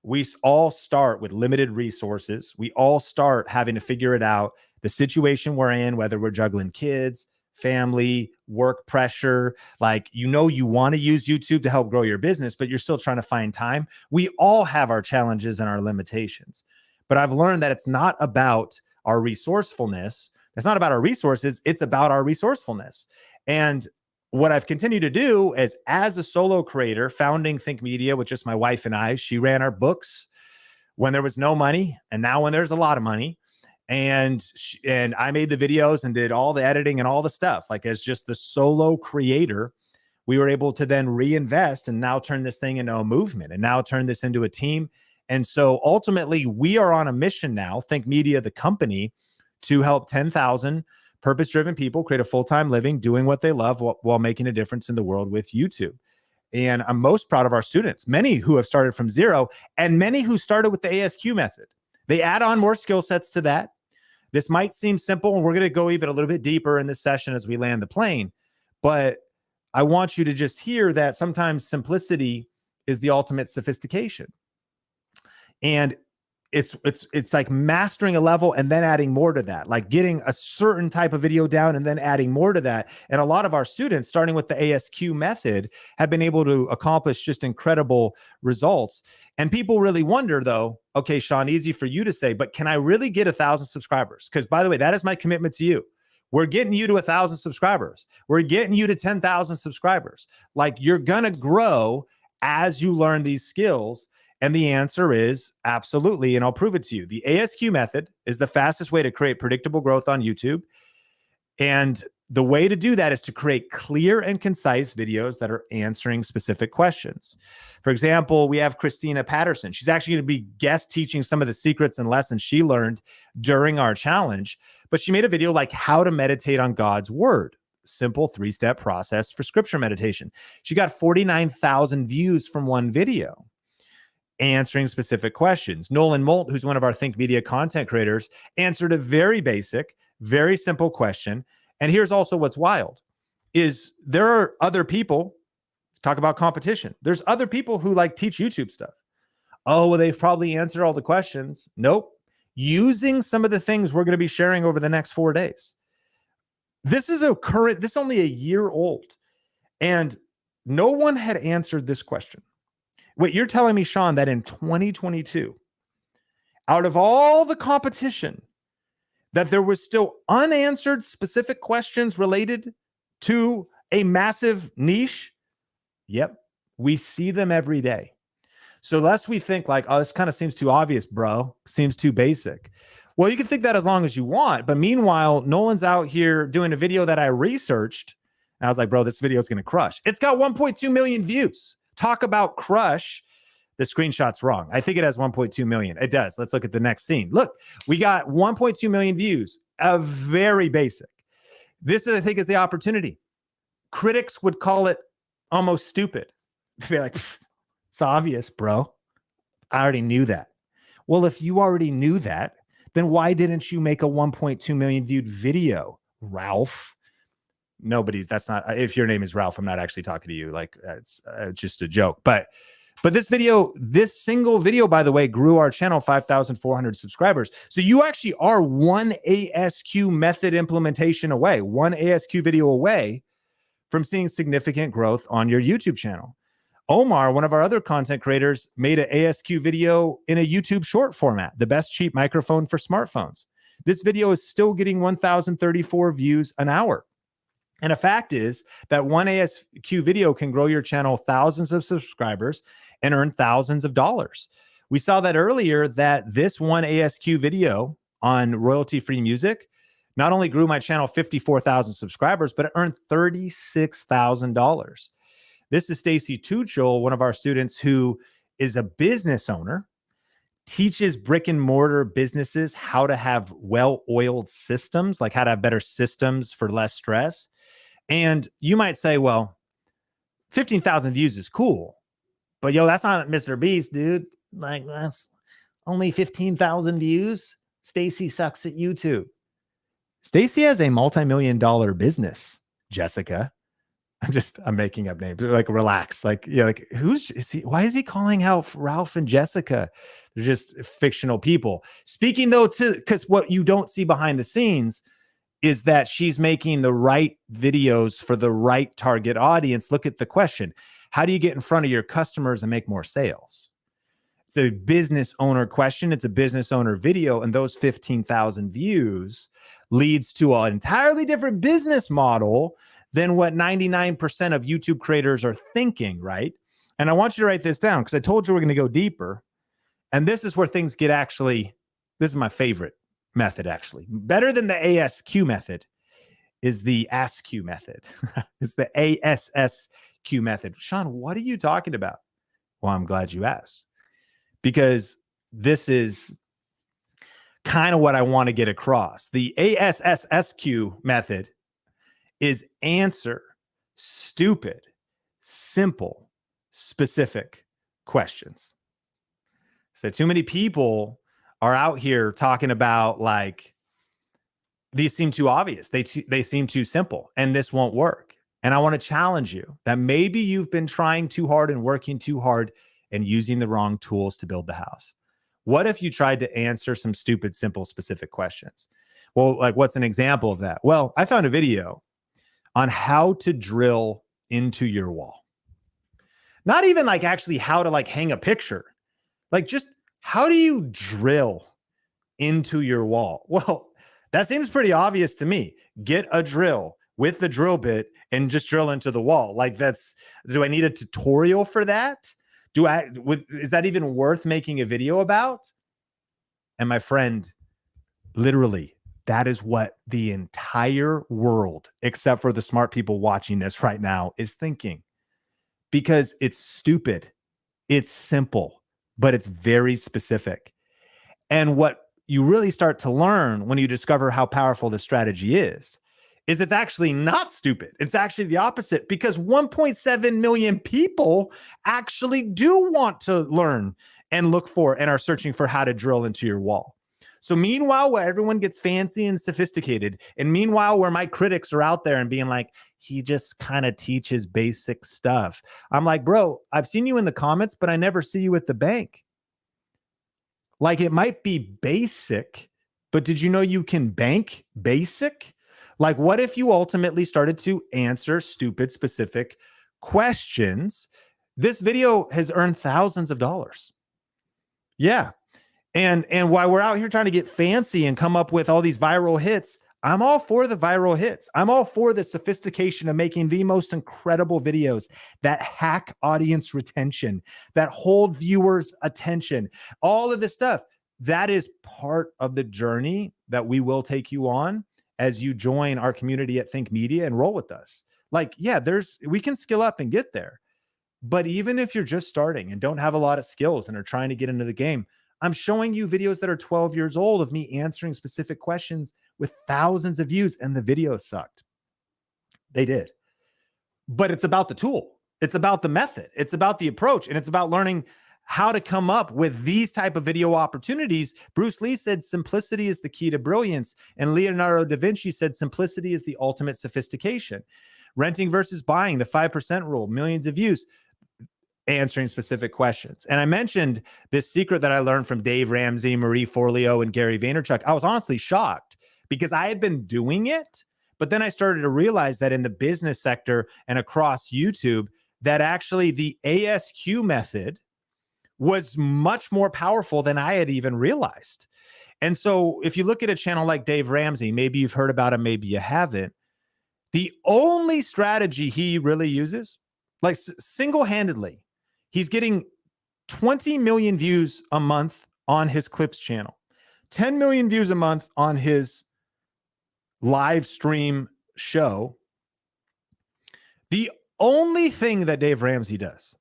We all start with limited resources. We all start having to figure it out. The situation we're in, whether we're juggling kids, family, work pressure, like, you want to use YouTube to help grow your business, but you're still trying to find time. We all have our challenges and our limitations. But I've learned that it's not about our resourcefulness. It's not about our resources. It's about our resourcefulness. And what I've continued to do is, as a solo creator, founding Think Media with just my wife and I, she ran our books when there was no money, and now when there's a lot of money. And I made the videos and did all the editing and all the stuff. Like, as just the solo creator, we were able to then reinvest and now turn this thing into a movement and now turn this into a team. And so ultimately, we are on a mission now, Think Media, the company, to help 10,000 purpose-driven people create a full-time living doing what they love while making a difference in the world with YouTube. And I'm most proud of our students, many who have started from zero and many who started with the ASQ method. They add on more skill sets to that. This might seem simple, and we're going to go even a little bit deeper in this session as we land the plane. But I want you to just hear that sometimes simplicity is the ultimate sophistication. And it's like mastering a level and then adding more to that, like getting a certain type of video down and then adding more to that. And a lot of our students, starting with the ASQ method, have been able to accomplish just incredible results. And people really wonder, though, okay, Sean, easy for you to say, but can I really get 1,000 subscribers? Because, by the way, that is my commitment to you. We're getting you to 1,000 subscribers. We're getting you to 10,000 subscribers. Like, you're going to grow as you learn these skills. And the answer is absolutely, and I'll prove it to you. The ASQ method is the fastest way to create predictable growth on YouTube. And the way to do that is to create clear and concise videos that are answering specific questions. For example, we have Christina Patterson. She's actually going to be guest teaching some of the secrets and lessons she learned during our challenge. But she made a video like how to meditate on God's word. Simple 3-step process for scripture meditation. She got 49,000 views from one video, answering specific questions. Nolan Molt, who's one of our Think Media content creators, answered a very basic, very simple question. And here's also what's wild is there are other people, talk about competition. There's other people who teach YouTube stuff. Oh, well, they've probably answered all the questions. Nope. Using some of the things we're going to be sharing over the next 4 days. This is only a year old, and no one had answered this question. Wait, you're telling me, Sean, that in 2022, out of all the competition, that there was still unanswered specific questions related to a massive niche? Yep, we see them every day. So lest we think like, oh, this kind of seems too obvious, bro, seems too basic. Well, you can think that as long as you want. But meanwhile, Nolan's out here doing a video that I researched. And I was like, bro, this video is going to crush. It's got 1.2 million views. Talk about crush. The screenshot's wrong. I think it has 1.2 million. It does. Let's look at the next scene. Look, we got 1.2 million views. A very basic. This, I think, is the opportunity. Critics would call it almost stupid. They'd be like, it's obvious, bro. I already knew that. Well, if you already knew that, then why didn't you make a 1.2 million viewed video, Ralph? That's not, if your name is Ralph, I'm not actually talking to you. Like, it's just a joke. But this single video, by the way, grew our channel 5,400 subscribers. So you actually are one ASQ method implementation away, one ASQ video away from seeing significant growth on your YouTube channel. Omar, one of our other content creators, made an ASQ video in a YouTube short format, the best cheap microphone for smartphones. This video is still getting 1,034 views an hour. And a fact is that one ASQ video can grow your channel thousands of subscribers and earn thousands of dollars. We saw that earlier, that this one ASQ video on royalty-free music not only grew my channel 54,000 subscribers, but it earned $36,000. This is Stacy Tuchel, one of our students who is a business owner, teaches brick and mortar businesses how to have well-oiled systems, like how to have better systems for less stress. And you might say, well, 15,000 views is cool, but yo, that's not Mr. Beast, dude. Like, that's only 15,000 views. Stacy sucks at YouTube. Stacy has a multi-million-dollar business, Jessica. I'm making up names. Like, relax. Like, yeah, like, why is he calling out Ralph and Jessica? They're just fictional people. Speaking though, because what you don't see behind the scenes is that she's making the right videos for the right target audience. Look at the question. How do you get in front of your customers and make more sales? It's a business owner question. It's a business owner video. And those 15,000 views leads to an entirely different business model than what 99% of YouTube creators are thinking, right? And I want you to write this down because I told you we're going to go deeper. And this is where things get this is my favorite method, actually. Better than the ASQ method is the ASQ method. It's the ASSQ method. Sean, what are you talking about? Well, I'm glad you asked, because this is kind of what I want to get across. The ASSSQ method is answer stupid, simple, specific questions. So too many people are out here talking about, like, these seem too obvious. They seem too simple, and this won't work. And I want to challenge you that maybe you've been trying too hard and working too hard and using the wrong tools to build the house. What if you tried to answer some stupid, simple, specific questions? Well, like, what's an example of that? Well, I found a video on how to drill into your wall. Not even like actually how to like hang a picture, like just how do you drill into your wall? Well, that seems pretty obvious to me. Get a drill with the drill bit and just drill into the wall. Like, do I need a tutorial for that? Is that even worth making a video about? And my friend, literally, that is what the entire world, except for the smart people watching this right now, is thinking. Because it's stupid, it's simple, but it's very specific. And what you really start to learn when you discover how powerful this strategy is it's actually not stupid. It's actually the opposite, because 1.7 million people actually do want to learn and look for and are searching for how to drill into your wall. So meanwhile, where everyone gets fancy and sophisticated, and meanwhile, where my critics are out there and being like, he just kind of teaches basic stuff. I'm like, bro, I've seen you in the comments, but I never see you at the bank. Like, it might be basic, but did you know you can bank basic? Like, what if you ultimately started to answer stupid, specific questions This video has earned thousands of dollars. Yeah. And while we're out here trying to get fancy and come up with all these viral hits, I'm all for the viral hits. I'm all for the sophistication of making the most incredible videos that hack audience retention, that hold viewers' attention, all of this stuff. That is part of the journey that we will take you on as you join our community at Think Media and roll with us. Like, yeah, we can skill up and get there. But even if you're just starting and don't have a lot of skills and are trying to get into the game, I'm showing you videos that are 12 years old of me answering specific questions with thousands of views, and the video sucked. They did. But it's about the tool. It's about the method. It's about the approach. And it's about learning how to come up with these type of video opportunities. Bruce Lee said simplicity is the key to brilliance. And Leonardo da Vinci said simplicity is the ultimate sophistication. Renting versus buying, the 5% rule, millions of views, answering specific questions. And I mentioned this secret that I learned from Dave Ramsey, Marie Forleo, and Gary Vaynerchuk. I was honestly shocked because I had been doing it, but then I started to realize that in the business sector and across YouTube, that actually the ASQ method was much more powerful than I had even realized. And so if you look at a channel like Dave Ramsey, maybe you've heard about him, maybe you haven't. The only strategy he really uses, like single-handedly, he's getting 20 million views a month on his clips channel, 10 million views a month on his live stream show. The only thing that Dave Ramsey does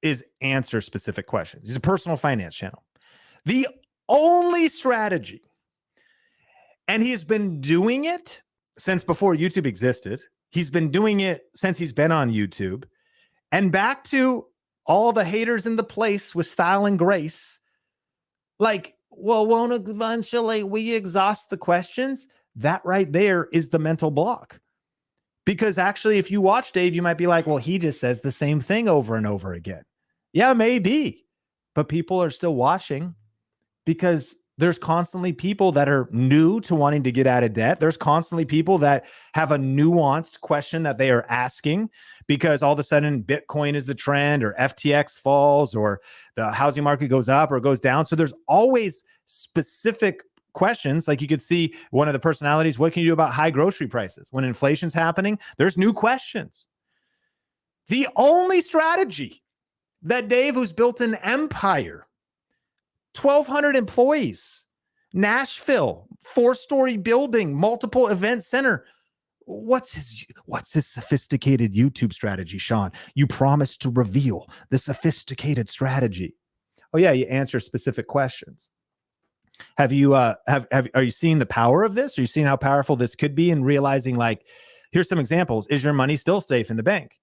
is answer specific questions. He's a personal finance channel. The only strategy, and he's been doing it since before YouTube existed. He's been doing it since he's been on YouTube. And back to all the haters in the place with style and grace. Like, well, won't eventually we exhaust the questions? That right there is the mental block. Because actually, if you watch Dave, you might be like, well, he just says the same thing over and over again. Yeah, maybe. But people are still watching because there's constantly people that are new to wanting to get out of debt. There's constantly people that have a nuanced question that they are asking because all of a sudden Bitcoin is the trend, or FTX falls, or the housing market goes up or goes down. So there's always specific questions. Like you could see one of the personalities, what can you do about high grocery prices? When inflation's happening, there's new questions. The only strategy that Dave, who's built an empire, 1,200 employees, Nashville, 4-story building, multiple event center. What's his sophisticated YouTube strategy, Sean? You promised to reveal the sophisticated strategy. Oh yeah, you answer specific questions. Are you seeing the power of this? Are you seeing how powerful this could be, and realizing, like, here's some examples. Is your money still safe in the bank?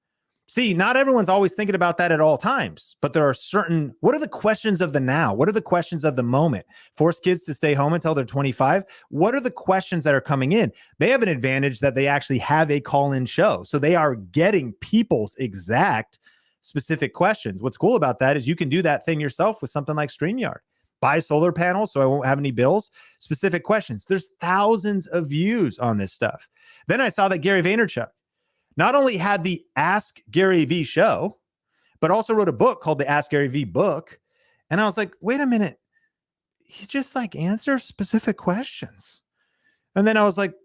See, not everyone's always thinking about that at all times, but there are certain, what are the questions of the now? What are the questions of the moment? Force kids to stay home until they're 25. What are the questions that are coming in? They have an advantage that they actually have a call-in show. So they are getting people's exact specific questions. What's cool about that is you can do that thing yourself with something like StreamYard. Buy solar panels so I won't have any bills. Specific questions. There's thousands of views on this stuff. Then I saw that Gary Vaynerchuk not only had the Ask Gary V show, but also wrote a book called the Ask Gary V book. And I was like, wait a minute. He just like answers specific questions. And then I was like,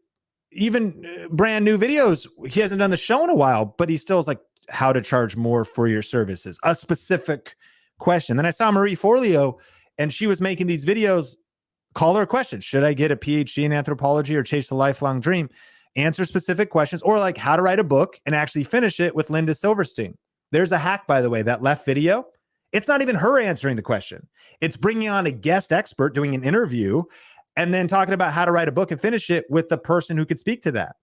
even brand new videos, he hasn't done the show in a while, but he still is like, how to charge more for your services, a specific question. Then I saw Marie Forleo, and she was making these videos. Call her a question. Should I get a PhD in anthropology or chase the lifelong dream? Answer specific questions, or like how to write a book and actually finish it with Linda Silverstein. There's a hack, by the way, that left video. It's not even her answering the question. It's bringing on a guest expert doing an interview and then talking about how to write a book and finish it with the person who could speak to that.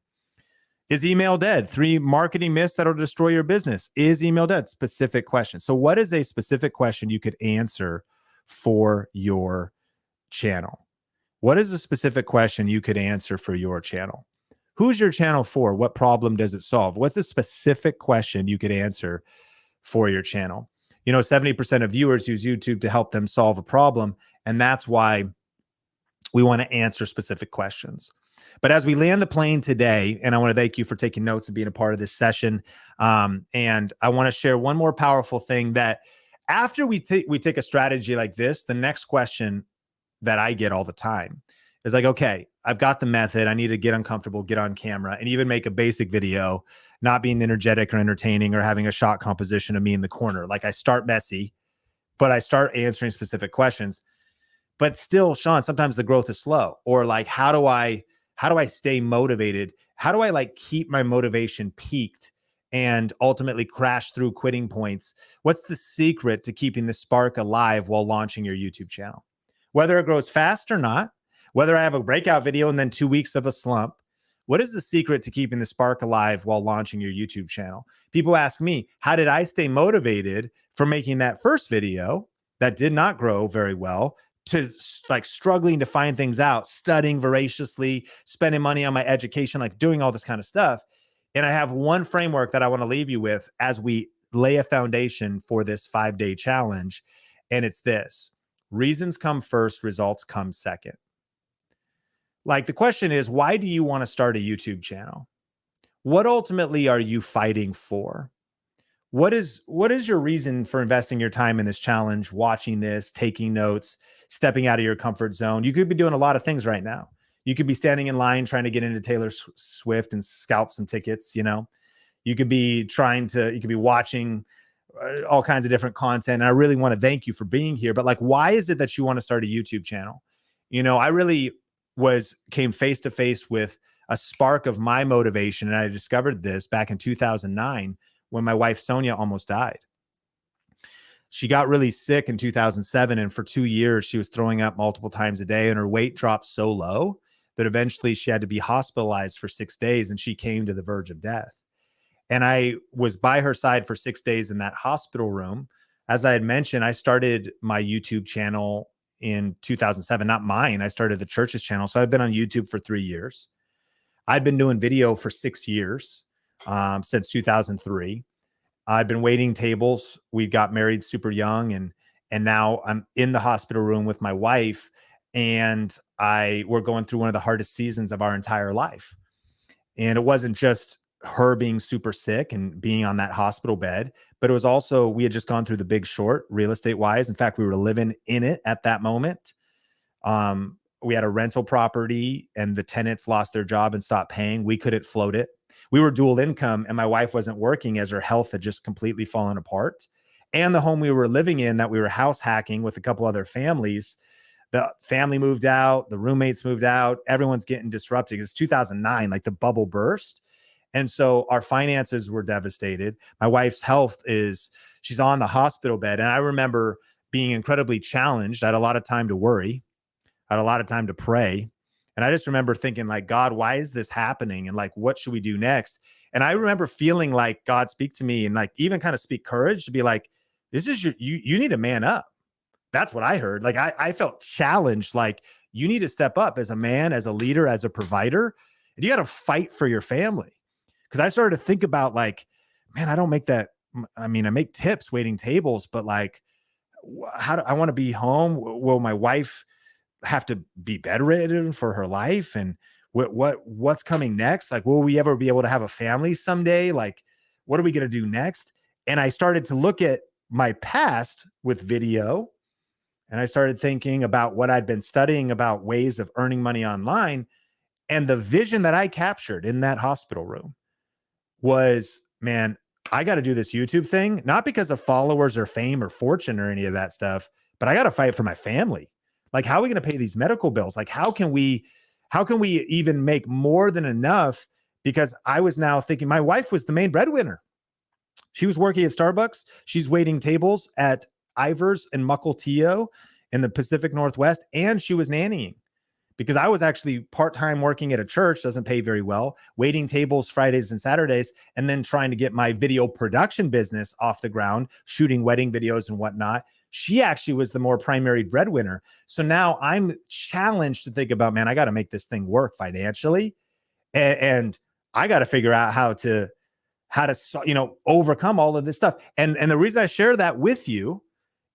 Is email dead? 3 marketing myths that'll destroy your business. Is email dead? Specific question. So what is a specific question you could answer for your channel? What is a specific question you could answer for your channel? Who's your channel for? What problem does it solve? What's a specific question you could answer for your channel? You know, 70% of viewers use YouTube to help them solve a problem. And that's why we want to answer specific questions. But as we land the plane today, and I want to thank you for taking notes and being a part of this session. And I want to share one more powerful thing that after we take a strategy like this, the next question that I get all the time is like, okay, I've got the method. I need to get uncomfortable, get on camera, and even make a basic video, not being energetic or entertaining or having a shot composition of me in the corner. Like I start messy, but I start answering specific questions. But still, Sean, sometimes the growth is slow. Or like, how do I stay motivated? How do I like keep my motivation peaked and ultimately crash through quitting points? What's the secret to keeping the spark alive while launching your YouTube channel? Whether it grows fast or not, whether I have a breakout video and then 2 weeks of a slump, what is the secret to keeping the spark alive while launching your YouTube channel? People ask me, how did I stay motivated from making that first video that did not grow very well to like struggling to find things out, studying voraciously, spending money on my education, like doing all this kind of stuff. And I have one framework that I want to leave you with as we lay a foundation for this 5-day challenge. And it's this: reasons come first, results come second. Like the question is, why do you want to start a YouTube channel? What ultimately are you fighting for? What is your reason for investing your time in this challenge, watching this, taking notes, stepping out of your comfort zone? You could be doing a lot of things right now. You could be standing in line trying to get into Taylor Swift and scalp some tickets, you know. You could be watching all kinds of different content. And I really want to thank you for being here. But like, why is it that you want to start a YouTube channel? You know, I really came face to face with a spark of my motivation. And I discovered this back in 2009 when my wife, Sonia, almost died. She got really sick in 2007. And for 2 years, she was throwing up multiple times a day and her weight dropped so low that eventually she had to be hospitalized for 6 days and she came to the verge of death. And I was by her side for 6 days in that hospital room. As I had mentioned, I started my YouTube channel in 2007, not mine. I started the church's channel. So I've been on YouTube for 3 years. I'd been doing video for 6 years, since 2003. I've been waiting tables. We got married super young, and now I'm in the hospital room with my wife, and we're going through one of the hardest seasons of our entire life. And it wasn't just her being super sick and being on that hospital bed, but it was also, we had just gone through the Big Short real estate wise. In fact, we were living in it at that moment. We had a rental property and the tenants lost their job and stopped paying. We couldn't float it. We were dual income and my wife wasn't working as her health had just completely fallen apart. And the home we were living in that we were house hacking with a couple other families, the family moved out, the roommates moved out, everyone's getting disrupted. It's 2009, like the bubble burst. And so our finances were devastated. My wife's health she's on the hospital bed. And I remember being incredibly challenged. I had a lot of time to worry. I had a lot of time to pray. And I just remember thinking like, God, why is this happening? And like, what should we do next? And I remember feeling like God speak to me and like even kind of speak courage to be like, this is you need to man up. That's what I heard. Like I felt challenged. Like you need to step up as a man, as a leader, as a provider, and you got to fight for your family. Cause I started to think about like, man, I don't make that. I mean, I make tips waiting tables, but like, how do I want to be home? Will my wife have to be bedridden for her life? And what's coming next? Like, will we ever be able to have a family someday? Like, what are we going to do next? And I started to look at my past with video. And I started thinking about what I'd been studying about ways of earning money online. And the vision that I captured in that hospital room was, man, I got to do this YouTube thing, not because of followers or fame or fortune or any of that stuff, but I got to fight for my family. Like, how are we going to pay these medical bills? Like, how can we even make more than enough? Because I was now thinking my wife was the main breadwinner. She was working at Starbucks. She's waiting tables at Ivers and Mukilteo in the Pacific Northwest. And she was nannying because I was actually part-time working at a church, doesn't pay very well, waiting tables Fridays and Saturdays, and then trying to get my video production business off the ground, shooting wedding videos and whatnot. She actually was the more primary breadwinner. So now I'm challenged to think about, man, I got to make this thing work financially. And I got to figure out how to, overcome all of this stuff. And the reason I share that with you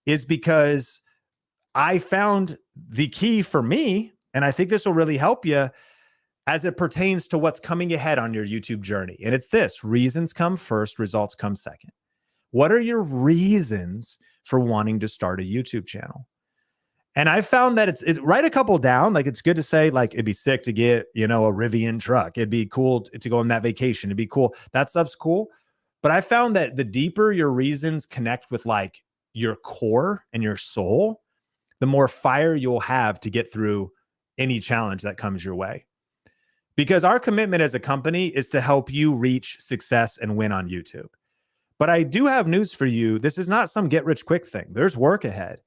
is because I found the key for me, and I think this will really help you. as it pertains to what's coming ahead on your YouTube journey. And it's this: reasons come first, results come second. What are your reasons for wanting to start a YouTube channel? And I found that it's write a couple down. Like, it's good to say, like, it'd be sick to get, a Rivian truck. It'd be cool to go on that vacation. It'd be cool. That stuff's cool. But I found that the deeper your reasons connect with like your core and your soul, the more fire you'll have to get through any challenge that comes your way. Because our commitment as a company is to help you reach success and win on YouTube. But I do have news for you. This is not some get rich quick thing. There's work ahead.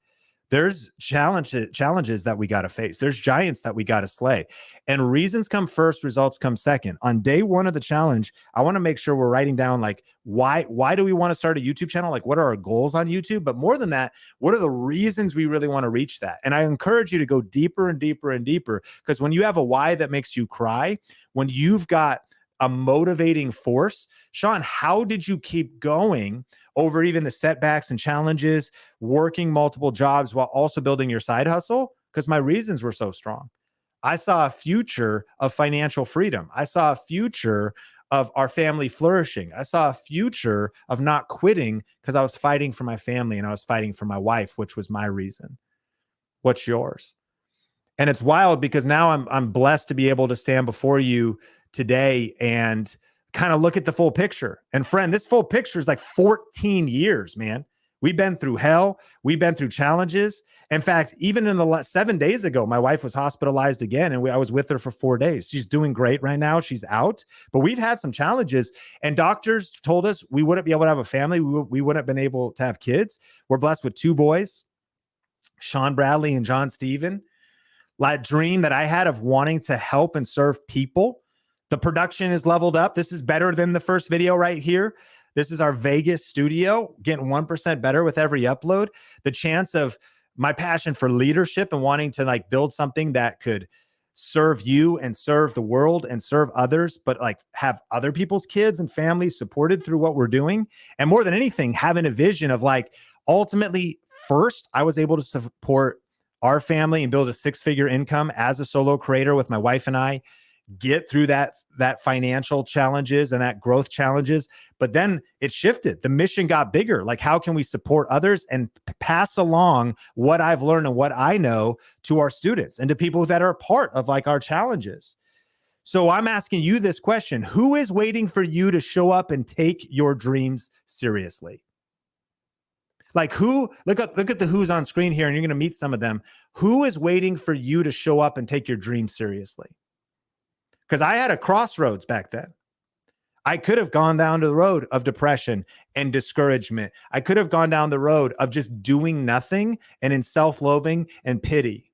There's challenges that we got to face. There's giants that we got to slay. And reasons come first, results come second. On day one of the challenge, I want to make sure we're writing down like, why do we want to start a YouTube channel? Like, what are our goals on YouTube? But more than that, what are the reasons we really want to reach that? And I encourage you to go deeper and deeper and deeper, because when you have a why that makes you cry, when you've got a motivating force, Sean, how did you keep going over even the setbacks and challenges, working multiple jobs while also building your side hustle? Because my reasons were so strong. I saw a future of financial freedom. I saw a future of our family flourishing. I saw a future of not quitting because I was fighting for my family and I was fighting for my wife, which was my reason. What's yours? And it's wild because now I'm blessed to be able to stand before you today and kind of look at the full picture. And friend, this full picture is like 14 years, man. We've been through hell. We've been through challenges. In fact, even in the 7 days ago, my wife was hospitalized again, and I was with her for 4 days. She's doing great right now. She's out, but we've had some challenges, and doctors told us we wouldn't be able to have a family. We wouldn't have been able to have kids. We're blessed with 2 boys, Sean Bradley and John Steven. That dream that I had of wanting to help and serve people. The production is leveled up. This is better than the first video right here. This is our Vegas studio, getting 1% better with every upload. The chance of my passion for leadership and wanting to like build something that could serve you and serve the world and serve others, but like have other people's kids and families supported through what we're doing. And more than anything, having a vision of like, ultimately, first, I was able to support our family and build a 6-figure income as a solo creator with my wife and I, get through that financial challenges and that growth challenges. But then it shifted. The mission got bigger. Like, how can we support others and pass along what I've learned and what I know to our students and to people that are a part of like our challenges? So I'm asking you this question: who is waiting for you to show up and take your dreams seriously? Like, who, look at the who's on screen here, and you're going to meet some of them. Who is waiting for you to show up and take your dreams seriously? Because I had a crossroads back then. I could have gone down to the road of depression and discouragement. I could have gone down the road of just doing nothing and in self-loathing and pity.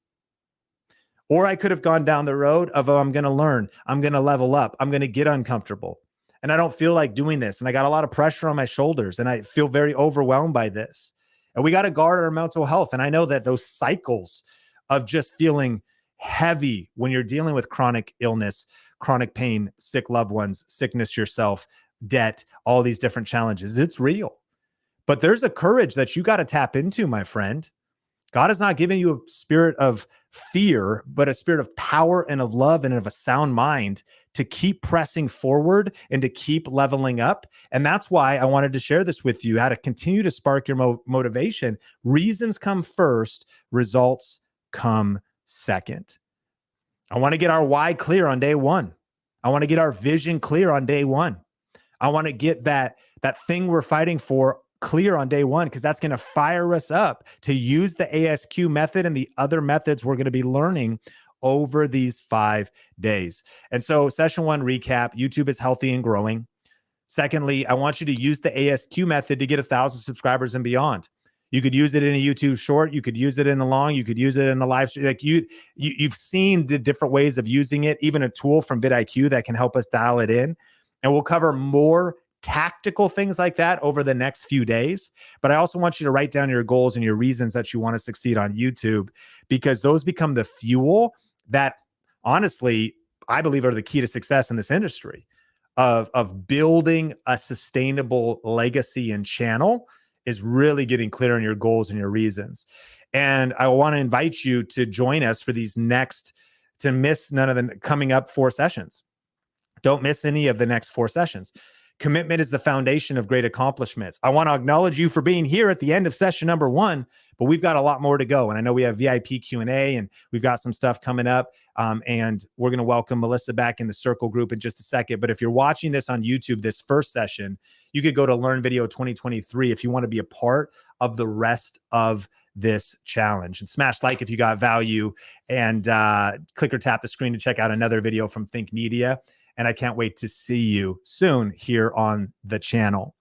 Or I could have gone down the road of, oh, I'm going to learn. I'm going to level up. I'm going to get uncomfortable. And I don't feel like doing this. And I got a lot of pressure on my shoulders. And I feel very overwhelmed by this. And we got to guard our mental health. And I know that those cycles of just feeling heavy when you're dealing with chronic illness, chronic pain, sick loved ones, sickness yourself, debt, all these different challenges, it's real. But there's a courage that you got to tap into, my friend. God has not given you a spirit of fear, but a spirit of power and of love and of a sound mind to keep pressing forward and to keep leveling up. And that's why I wanted to share this with you, how to continue to spark your motivation. Reasons come first, results come second. I want to get our why clear on day one. I want to get our vision clear on day one. I want to get that thing we're fighting for clear on day one, because that's going to fire us up to use the ASQ method and the other methods we're going to be learning over these 5 days. And so session 1 recap: YouTube is healthy and growing. Secondly, I want you to use the ASQ method to get 1,000 subscribers and beyond. You could use it in a YouTube short. You could use it in the long. You could use it in the live stream. Like you've seen the different ways of using it, even a tool from vidIQ that can help us dial it in. And we'll cover more tactical things like that over the next few days. But I also want you to write down your goals and your reasons that you want to succeed on YouTube, because those become the fuel that, honestly, I believe are the key to success in this industry of building a sustainable legacy and channel. Is really getting clear on your goals and your reasons. And I want to invite you to join us for these next to miss none of the coming up 4 sessions. Don't miss any of the next 4 sessions. Commitment is the foundation of great accomplishments. I want to acknowledge you for being here at the end of session number 1, but we've got a lot more to go. And I know we have VIP Q&A and we've got some stuff coming up. And we're going to welcome Melissa back in the circle group in just a second. But if you're watching this on YouTube, this first session, you could go to Learn Video 2023 if you want to be a part of the rest of this challenge. And smash like if you got value, and click or tap the screen to check out another video from Think Media. And I can't wait to see you soon here on the channel.